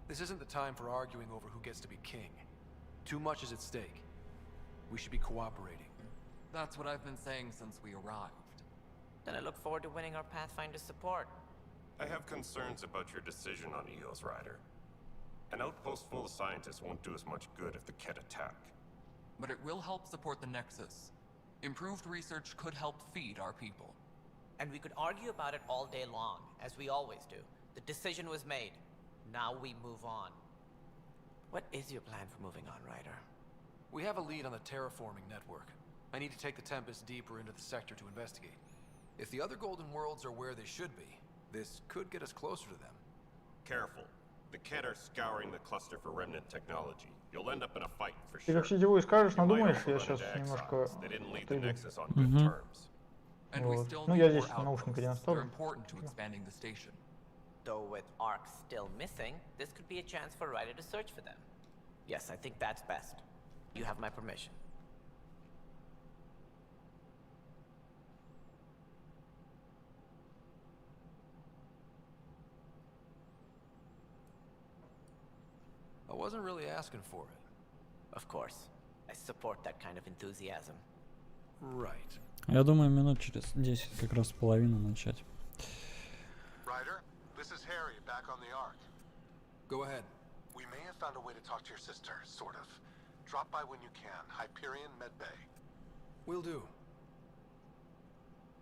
This isn't the time for arguing over who gets to be king. Too much is at stake. We should be cooperating. That's what I've been saying since we arrived. Then I look forward to winning our Pathfinder support. I have concerns about your decision on EOS, Ryder. An outpost full of scientists won't do as much good if the Kett attack. But it will help support the Nexus. Improved research could help feed our people. And we could argue about it all day long, as we always do. The decision was made. Now we move on. What is your plan for moving on, Ryder? We have a lead on the terraforming network. I need to take the Tempest deeper into the sector to investigate. If the other Golden Worlds are where they should be, this could get us closer to them. Careful. The Kett are scouring the cluster for remnant technology. You'll end up in a fight for Ты sure. как сетевой скажешь, You might надумаешь, also я run сейчас into немножко exiles. They didn't leave the отойду. Nexus on good terms. And we Вот. still Ну, need я more здесь наушника не outposts. They're оставлю. important to expanding the station. Though with Ark still missing, this could be a chance for Ryder to search for them. Yes, I think that's best. You have my permission. I wasn't really asking for it. Of course. I support that kind of enthusiasm. Right. Я думаю, минут через 10 как раз половину начать. Ryder, this is Harry, back on the Ark. Go ahead. We may have found a way to talk to your sister, sort of. Drop by when you can. Hyperion Medbay. Will do.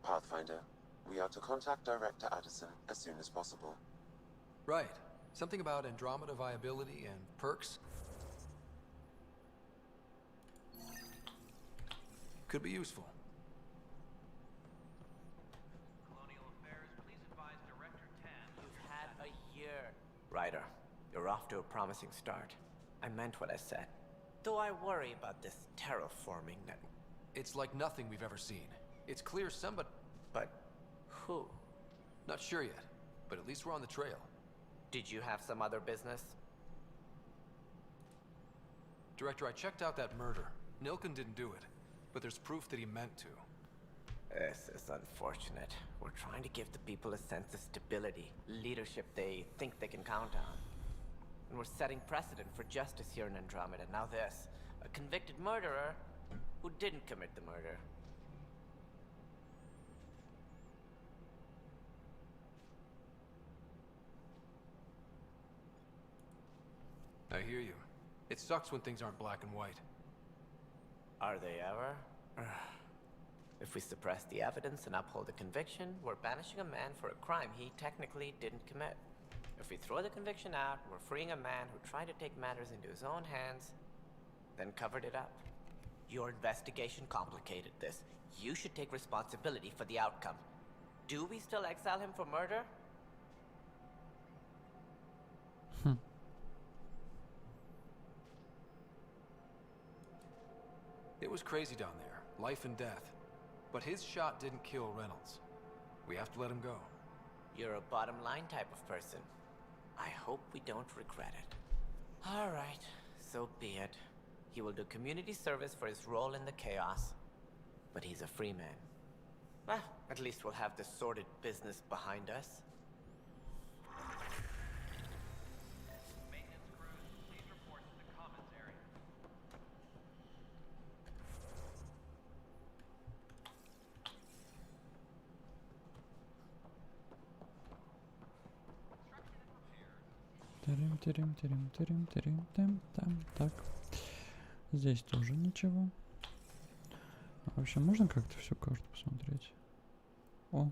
Pathfinder, we are to contact Director Addison as soon as possible. Right. Something about Andromeda viability and perks? Could be useful. You've had a year. Ryder, you're off to a promising start. I meant what I said. Though I worry about this terraforming network. It's like nothing we've ever seen. It's clear somebody... But who? Not sure yet, but at least we're on the trail. Did you have some other business? Director, I checked out that murder. Nilken didn't do it, but there's proof that he meant to. This is unfortunate. We're trying to give the people a sense of stability, leadership they think they can count on. And we're setting precedent for justice here in Andromeda. Now this, a convicted murderer who didn't commit the murder. I hear you. It sucks when things aren't black and white. Are they ever? If we suppress the evidence and uphold the conviction, we're banishing a man for a crime he technically didn't commit. If we throw the conviction out, we're freeing a man who tried to take matters into his own hands, then covered it up. Your investigation complicated this. You should take responsibility for the outcome. Do we still exile him for murder? It was crazy down there, life and death. But his shot didn't kill Reynolds. We have to let him go. You're a bottom line type of person. I hope we don't regret it. All right, so be it. He will do community service for his role in the chaos. But he's a free man. Well, at least we'll have this sordid business behind us. Так. Здесь тоже ничего. А вообще можно как-то всю карту посмотреть? О.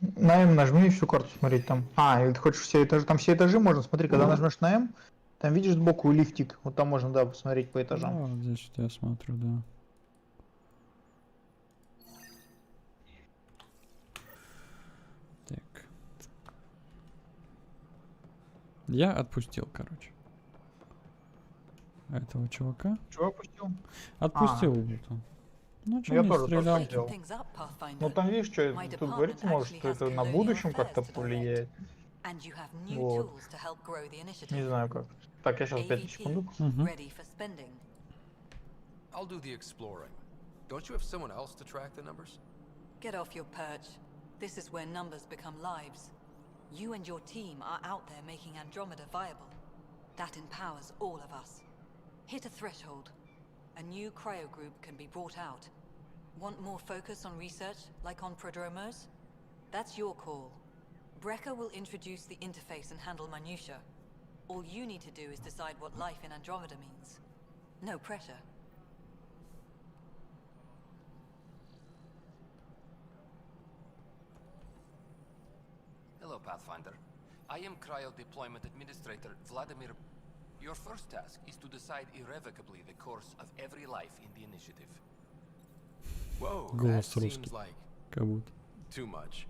На М нажми и всю карту смотреть там. А, или ты хочешь все этажи? Там все этажи можно. Смотри, когда нажмешь на М, там видишь сбоку лифтик. Вот там можно, да, посмотреть по этажам. Ну, вот здесь вот я смотрю, да. Так. Я отпустил, короче. Этого чувака. Чего отпустил? Отпустил это. Ну, что Я не тоже стрелял. так сделал. Ну там видишь, что тут говорится, может, что это на будущем как-то повлияет. Вот. Не знаю как. Так, я сейчас 5 секунд. I'll do the exploring. Don't you have someone else to track the numbers? Get off your perch. This is where numbers become lives. You and your team are out there making Andromeda viable. That empowers all of us. Hit a threshold. A new cryo group can be brought out. Want more focus on research, like on prodromos? That's your call. Brecker will introduce the interface and handle minutiae. All you need to do is decide what life in Andromeda means. No pressure. Hello, Pathfinder. I am Cryo Deployment Administrator Vladimir. Your first task is to decide irrevocably the course of every life in the initiative. Whoa, that Голос seems русский. like Как будто. too much.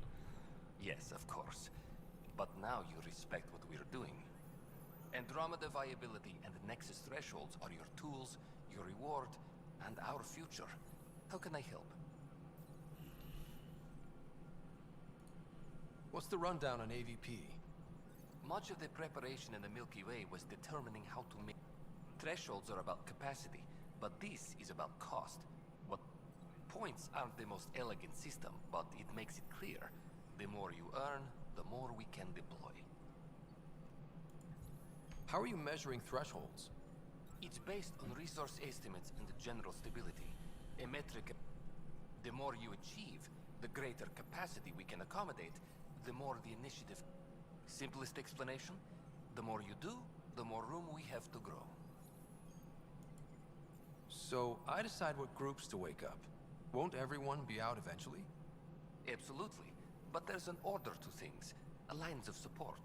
Yes, of course. But now you respect what we're doing. Andromeda viability and Nexus thresholds are your tools, your reward, and our future. How can I help? What's the rundown on AVP? Much of the preparation in the Milky Way was determining how to make... Thresholds are about capacity, but this is about cost. What points aren't the most elegant system, but it makes it clear. The more you earn, the more we can deploy. How are you measuring thresholds? It's based on resource estimates and general stability. A metric... The more you achieve, the greater capacity we can accommodate, the more the initiative... Simplest explanation, the more you do, the more room we have to grow. So, I decide what groups to wake up. Won't everyone be out eventually? Absolutely, but there's an order to things, a lines of support.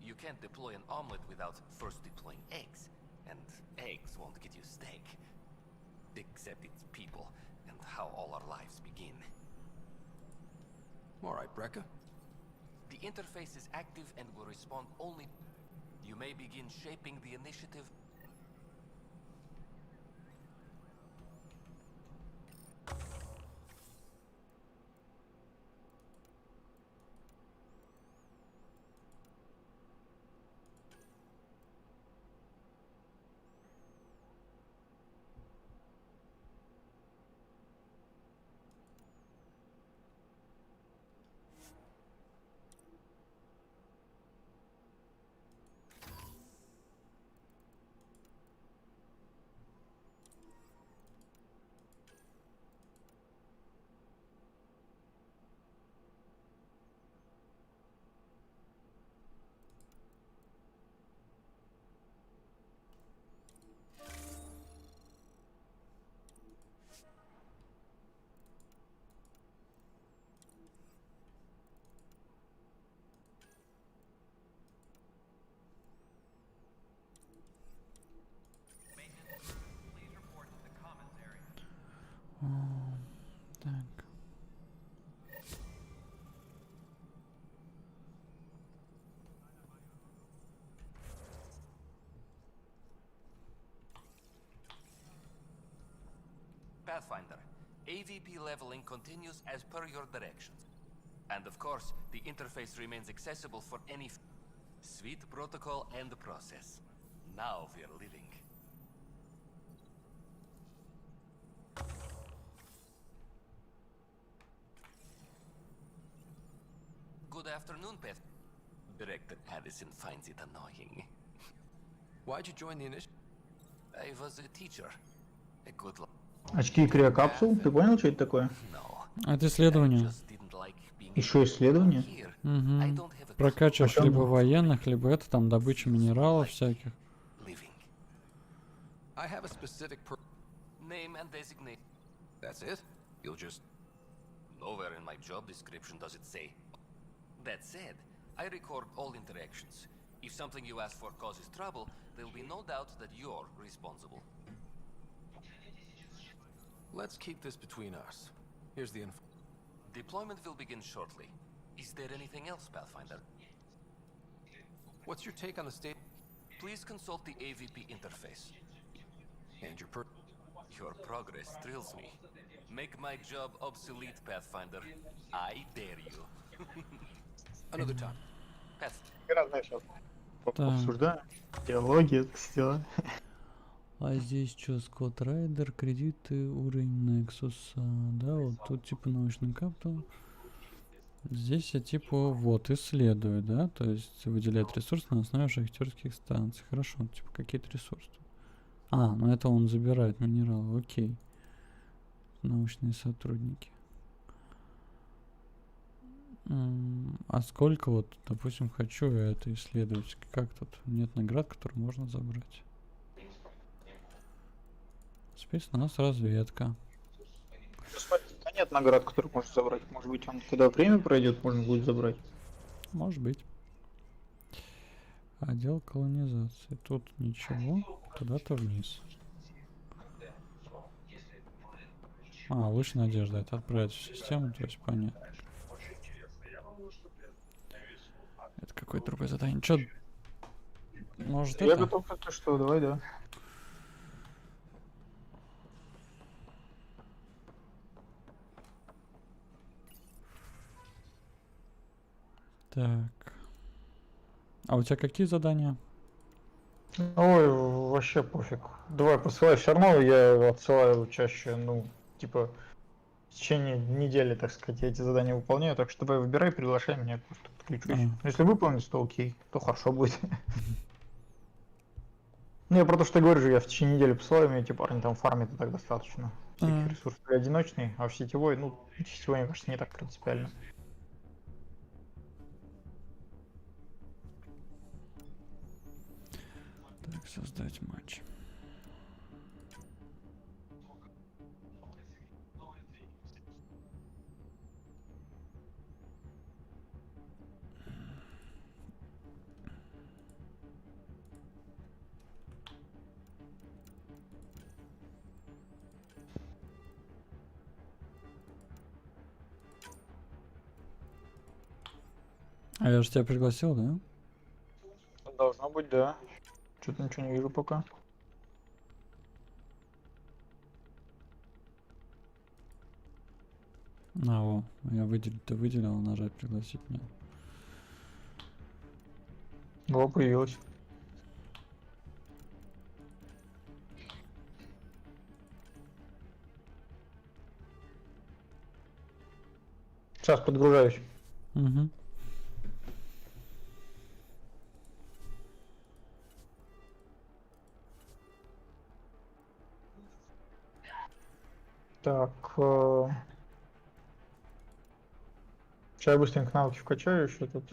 You can't deploy an omelet without first deploying eggs, and eggs won't get you steak. Except it's people, and how all our lives begin. Alright, Brecker. The interface is active and will respond only... You may begin shaping the initiative. Так. Pathfinder, AVP leveling continues as per your directions. And of course, the interface remains accessible for any sweet protocol and process. Now we're living. Good afternoon, Path. Director Addison finds it annoying. Why'd you join the initiative? I was a teacher. A good Очки криокапсул, ты понял, что это такое? Это исследование. Еще исследование? Угу. Прокачиваешь либо военных, либо это там добыча минералов всяких. I have a specific name and designate. That's it? You'll just... Nowhere in my job description does it say. That said, I record all interactions. If something you ask for causes trouble, there will be no doubt that you're responsible. Let's keep this between us. Here's the info. Deployment will begin shortly. Is there anything else, Pathfinder? What's your take on the state? Please consult the AVP interface. And your Your progress thrills me. Make my job obsolete, Pathfinder. I dare you. Another time. Path. Обсуждаем. Диалоги, дела. А здесь что, Скотт Райдер, кредиты, уровень Nexus. Да, вот тут типа научный капитал. Здесь я типа вот исследую, да, то есть выделяет ресурсы на основе шахтерских станций. Хорошо, типа какие-то ресурсы. А, ну это он забирает минералы, окей. Научные сотрудники. А сколько вот, допустим, хочу я это исследовать? Как тут? Нет наград, которые можно забрать. Спецназ, разведка. Нет наград, которые можно забрать. Может быть, он когда время пройдет, можно будет забрать. Может быть. Отдел колонизации. Тут ничего. Куда-то вниз. А, луч надежды. Это отправить в систему, то есть понятно. Это какое-то другое задание. Чё? Может я это? готов, это что, давай, да. Так. А у тебя какие задания? Ой, вообще пофиг. Давай посылай, все равно я отсылаю чаще, ну, типа, в течение недели, так сказать, я эти задания выполняю, так что давай выбирай, приглашай меня, просто подключусь. Если выполнить, то окей, то хорошо будет. Ну, я про то, что говорю же, я в течение недели посылаю, мне эти парни там фармят и так достаточно. Всяких ресурсов одиночный, а в сетевой, ну, сетевой, мне кажется, не так принципиально. Так, создать матч. А я же тебя пригласил, да? Должно быть, да. Что-то ничего не вижу пока. А, о, я выделить, ты выделил, нажать пригласить меня. О, появилось. Сейчас подгружаюсь. Угу. Так. Сейчас я быстренько навыки вкачаю еще тут.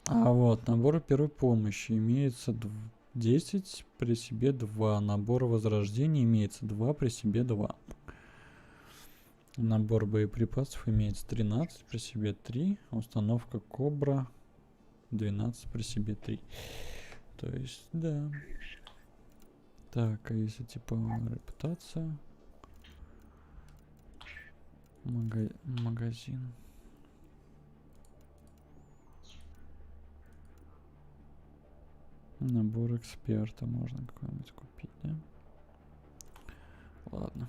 А вот, набор первой помощи имеется 10, при себе 2. Набор возрождения имеется 2, при себе 2. Набор боеприпасов имеется 13, при себе 3. Установка Кобра 12, при себе 3. То есть, да. Так, а если типа репутация? Магазин. Набор эксперта можно какой-нибудь купить, да? Ладно.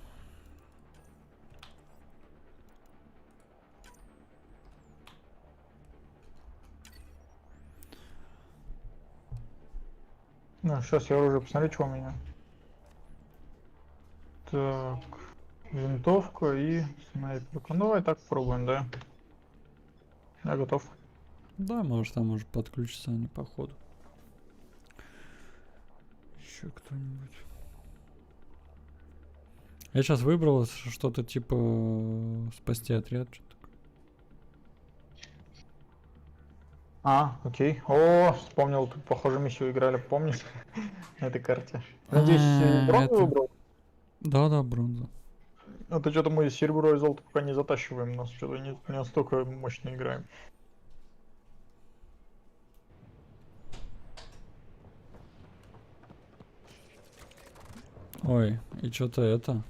Ну, сейчас я уже посмотрю, что у меня. Так, винтовка и снайперка. Ну, давай так попробуем, да? Я готов. Да, может там уже подключатся они по ходу. Еще кто-нибудь. Я сейчас выбрал что-то типа спасти отряд. Окей. О, вспомнил, тут похоже миссию играли, помнишь? На этой карте. Надеюсь, бронзу выбрал? Да, бронза. Это что-то мы серебро и золото пока не затащиваем, у нас что-то не настолько мощно играем. Ой, и что-то это.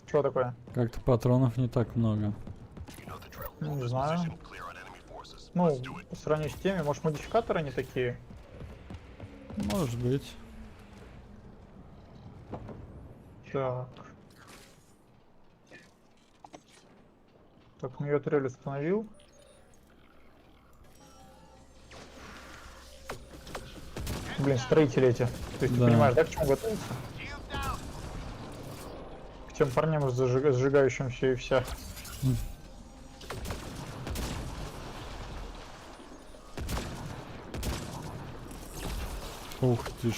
Что такое? Как-то патронов не так много. Не знаю. Ну, по сравнению с теми, может, модификаторы не такие? Может быть. Так. Так, я трель установил. Блин, строители эти. То есть ты понимаешь, да, к чему готовиться? К тем парням сжигающим все и вся. Ух ты ж.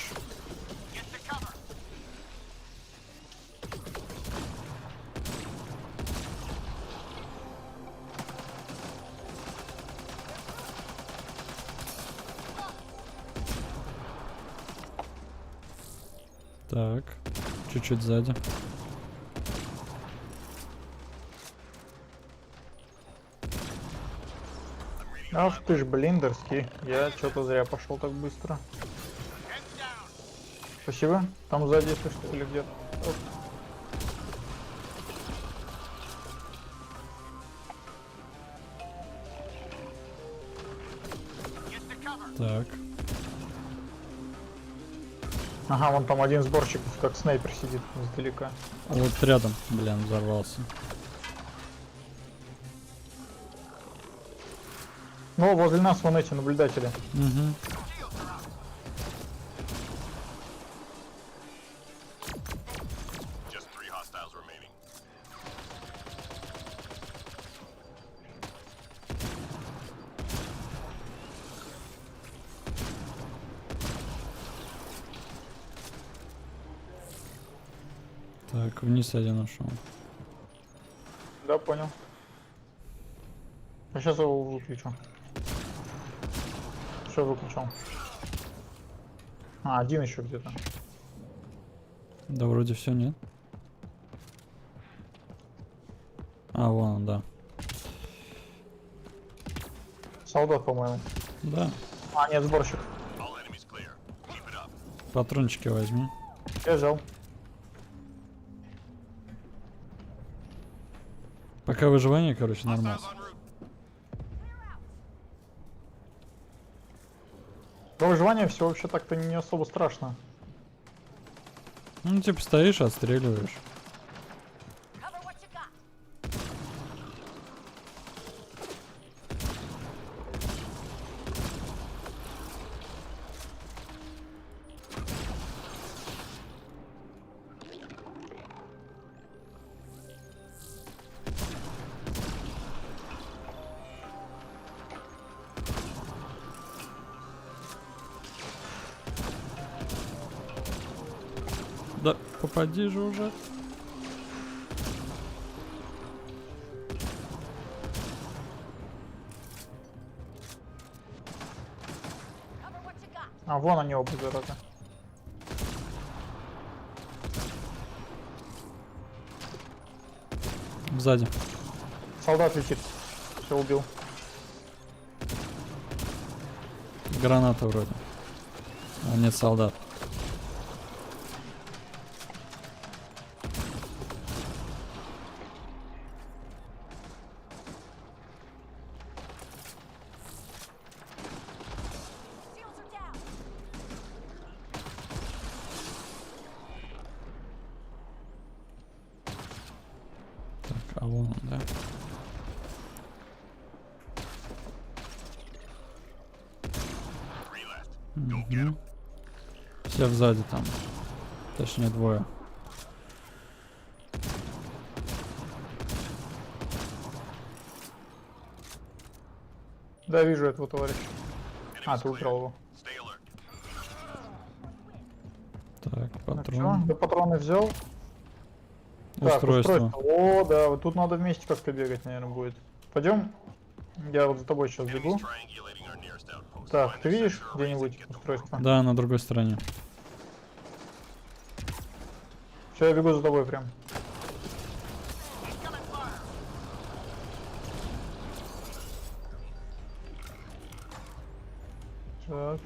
Так, чуть-чуть сзади. Ах ты ж блиндерский. Я что-то зря пошел так быстро. Спасибо. Там сзади, если что, или где-то. Так. Ага, вон там один сборщик, как снайпер сидит издалека. Вот рядом, блин, взорвался. Ну, возле нас вон эти наблюдатели. Угу. Так, вниз один ушел. Да, понял. А сейчас его выключу. Что выключил? Один еще где-то. Да вроде все нет. Вон он, да. Солдат, по-моему. Да. Нет, сборщик. Патрончики возьми. Я взял. Пока выживание, короче, нормально. До выживания все вообще так-то не особо страшно. Ну, типа стоишь, отстреливаешь. Да, попади же уже. Вон они оба, зараза. Сзади. Солдат летит. Все, убил. Граната вроде. Нет, солдат. Вон он, да. Угу. Все сзади там. Точнее, двое. Да, вижу этого товарища. Ты убрал его. Так, Ну, патрон. чё? Ты патроны взял? Так, Устройство. О, да, вот тут надо вместе как-то бегать, наверное, будет. Пойдем. Я вот за тобой сейчас бегу. Так, ты видишь где-нибудь устройство? Да, на другой стороне. Все, я бегу за тобой прям. Так.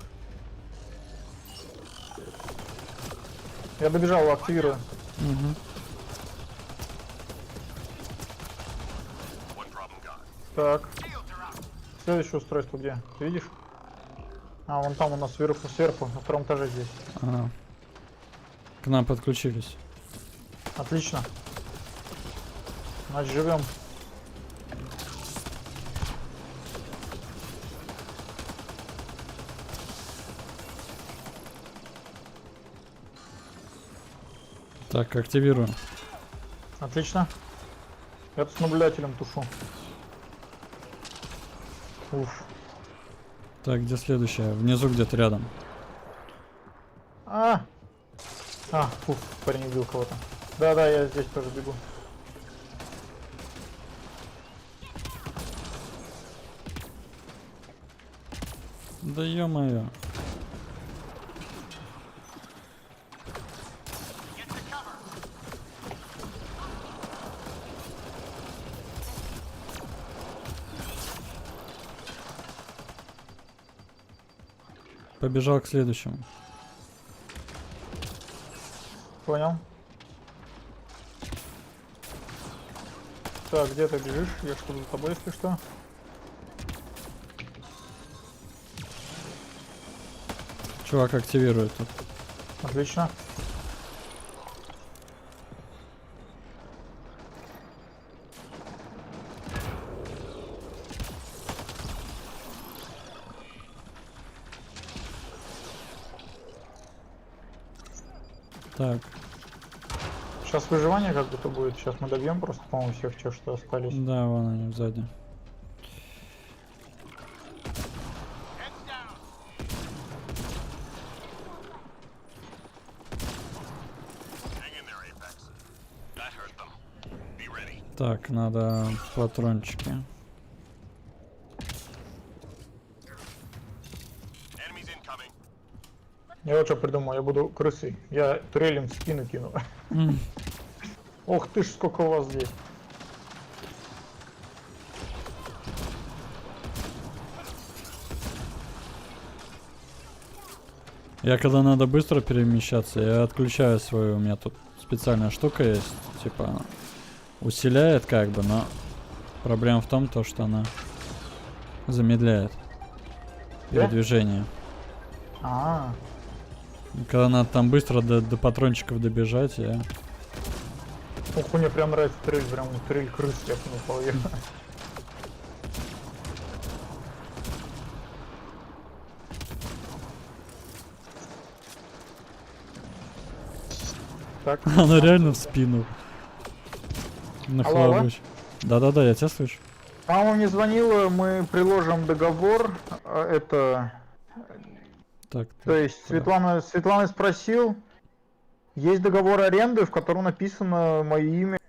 Я добежал, активирую. Угу. Так. Следующее устройство где? Ты видишь? А, вон там у нас сверху, на втором этаже здесь. Ага. К нам подключились. Отлично. Значит, живем. Так, активирую. Отлично. Я тут с наблюдателем тушу. Уф. Так, где следующая? Внизу где-то рядом. Фух, парень убил кого-то. Да, я здесь тоже бегу. Да ё-моё. Побежал к следующему. Понял. Так, где ты бежишь? Я что за тобой, если что. Чувак активирует тут. Отлично. Так. Сейчас выживание как будто будет. Сейчас мы добьем просто, по-моему, всех тех, что остались. Да, вон они сзади. Так, надо патрончики. Я вот что придумал, я буду крысой. Я турелем в спину кину. Ох ты ж, сколько у вас здесь. Я когда надо быстро перемещаться, я отключаю свою, у меня тут специальная штука есть, типа усиляет как бы, но проблема в том, то, что она замедляет передвижение. И когда надо там быстро до патрончиков добежать, я... Ух, мне прям нравится турель, прям турель крыс, я понял. Так. Она реально в спину. Нахлобыч. Да-да-да, я тебя слышу. Мама мне звонила, мы приложим договор. Это... Так, то есть Светлана спросил, есть договор аренды, в котором написано мое имя.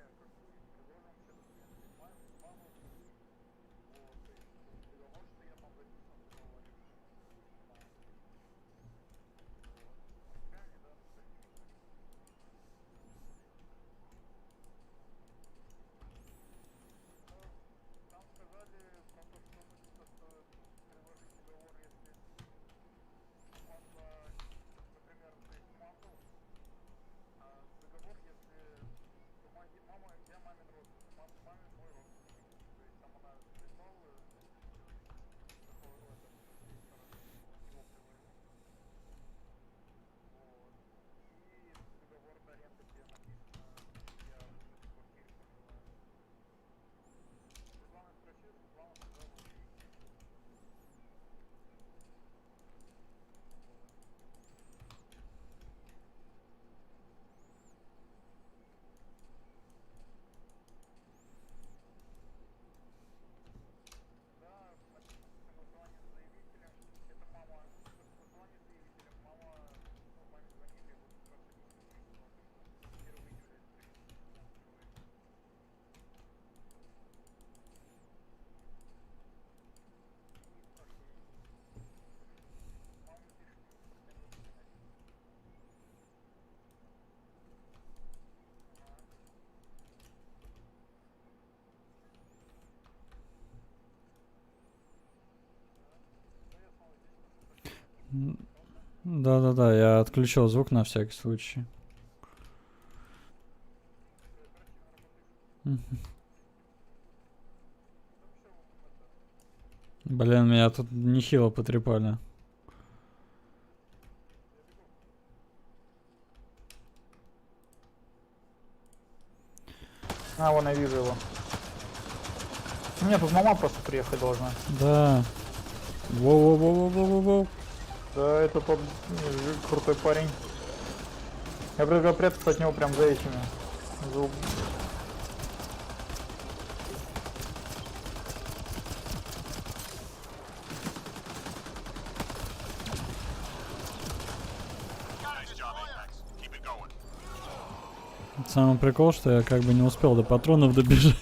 Да-да-да, я отключил звук на всякий случай. Блин, меня тут нехило потрепали. А, вон я вижу его. У меня тут мама просто приехать должна. Да. Воу-воу-воу-воу-воу-воу. Да, это крутой парень. Я предлагаю прятаться от него прям за этими. Самый прикол, что я как бы не успел до патронов добежать.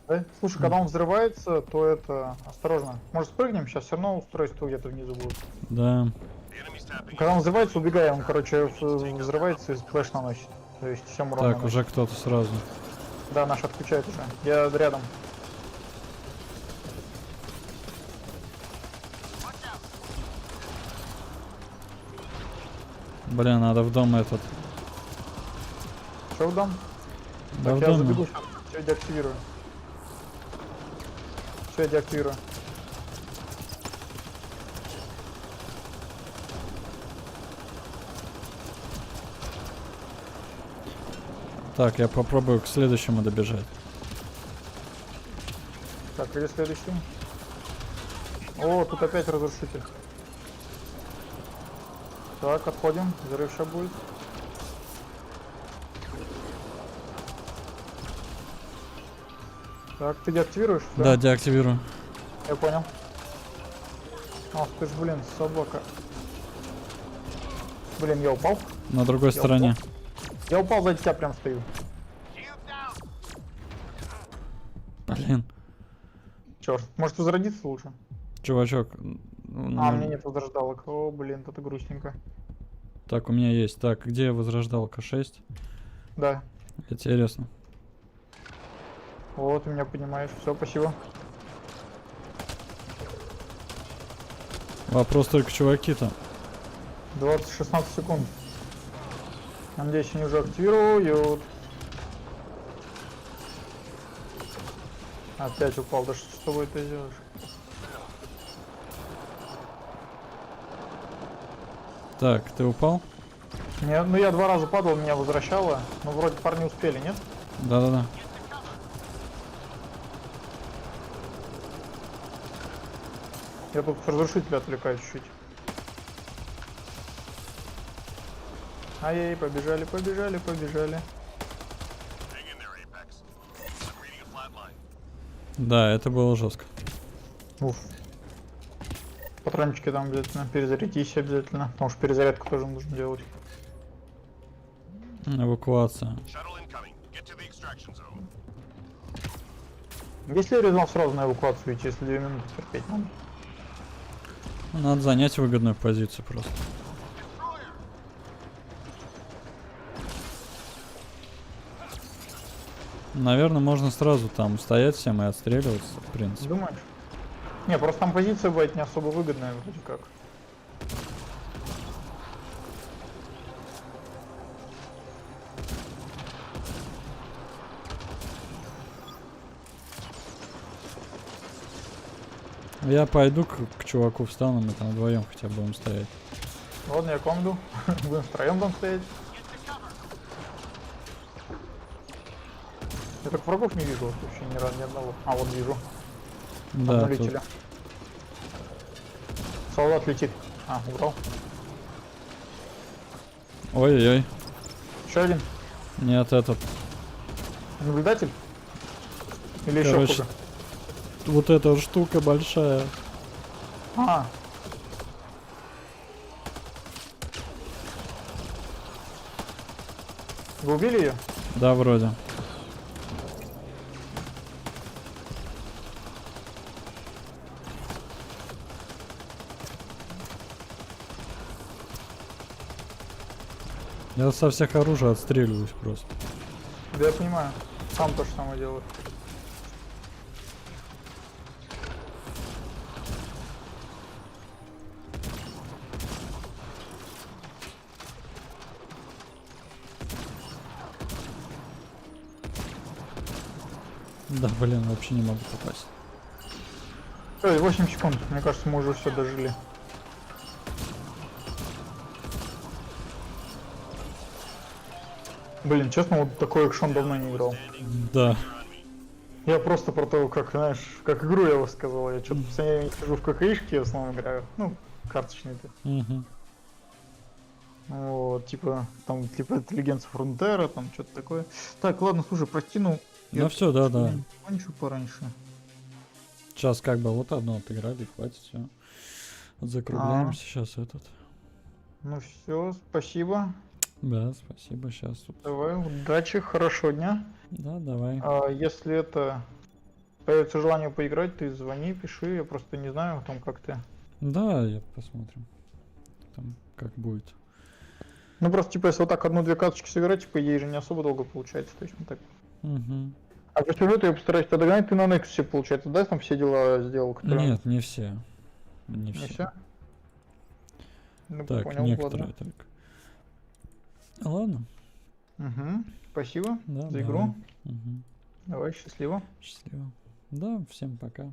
Да? Слушай, когда он взрывается, то это... Осторожно. Может спрыгнем? Сейчас все равно устройство где-то внизу будет. Да. Когда он взрывается, убегаем. Он, короче, взрывается и флеш наносит. То есть всем урон Так, наносит. уже кто-то сразу. Да, наш отключает уже. Я рядом. Блин, надо в дом этот. Что в дом? Да, так, в я доме. забегу, все деактивирую. Все, я деактивирую. Так, я попробую к следующему добежать. Так, где следующий? О, тут опять разрушитель. Так, отходим. Взрыв сейчас будет. Так, ты деактивируешь? Да, деактивирую. Я понял. Ах ты ж, блин, собака. Блин, я упал. На другой стороне. Упал. Я упал, сзади тебя прям стою. Блин. Черт, может возродиться лучше? Чувачок. А, у меня нет возрождалок. О, блин, это грустненько. Так, у меня есть. Так, где возрождалка? 6? Да. Интересно. Вот, ты меня понимаешь. Все, спасибо. Вопрос только чуваки-то. 16 секунд. Надеюсь, они уже активируют. Опять упал. Да что вы это делаешь? Так, ты упал? Нет, ну я 2 раза падал, меня возвращало. Ну вроде парни успели, нет? Да-да-да. Я тут с разрушителя отвлекаю чуть-чуть. Ай-яй, побежали, побежали, побежали. Да, это было жестко. Уф. Патрончики там обязательно. Перезарядись обязательно. Потому что перезарядку тоже нужно делать. Эвакуация. Если я резал сразу на эвакуацию идти, если 2 минуты терпеть надо. Надо занять выгодную позицию просто. Наверное, можно сразу там стоять всем и отстреливаться, в принципе. Думаешь? Не, просто там позиция будет не особо выгодная, вроде как. Я пойду к чуваку встану, мы там вдвоем хотя бы будем стоять. Ладно, я к вам иду. Будем втроем там стоять. Я так врагов не вижу вообще ни одного. А, вот вижу. Да, летели. Солдат летит. А, убрал. Ой-ой-ой. Еще один. Нет, этот. Наблюдатель? Или Короче, еще хуже? Вот эта вот штука большая. А. Вы убили ее? Да, вроде. Я со всех оружий отстреливаюсь просто. Да я понимаю. Сам то же самое делаю. Да, блин, вообще не могу попасть. 8 секунд, мне кажется, мы уже все дожили. Блин, честно, вот такой экшон давно не играл. Да. Я просто про то, как, знаешь, как игру я вас сказал. Я что-то постоянно сижу в ККИшке, в основном играю. Ну, карточные-то. Угу. Вот, типа, там, типа, Интеллигенция Фронтера, там, что-то такое. Так, ладно, слушай, прости, ну... Ну все, да. Кончу пораньше. Сейчас как бы вот одно отыграли, хватит, все. Закругляемся сейчас этот. Ну все, спасибо. Да, спасибо, сейчас тут. Давай, удачи, хорошего дня. Да, давай. Если это появится желание поиграть, ты звони, пиши, я просто не знаю, там как ты. Да, я посмотрим. Там как будет. Ну просто типа если вот так одну-две карточки сыграть, типа ей же не особо долго получается, то есть мы так. Угу. А по сюжету я постараюсь тебя догнать, ты на Nexus получается, да, там все дела сделал, которые... Нет, не все. Не все. Ну, так, понял, некоторые ладно. только. Ладно. Угу. Спасибо Да, за игру. Угу. Давай, счастливо. Счастливо. Да, всем пока.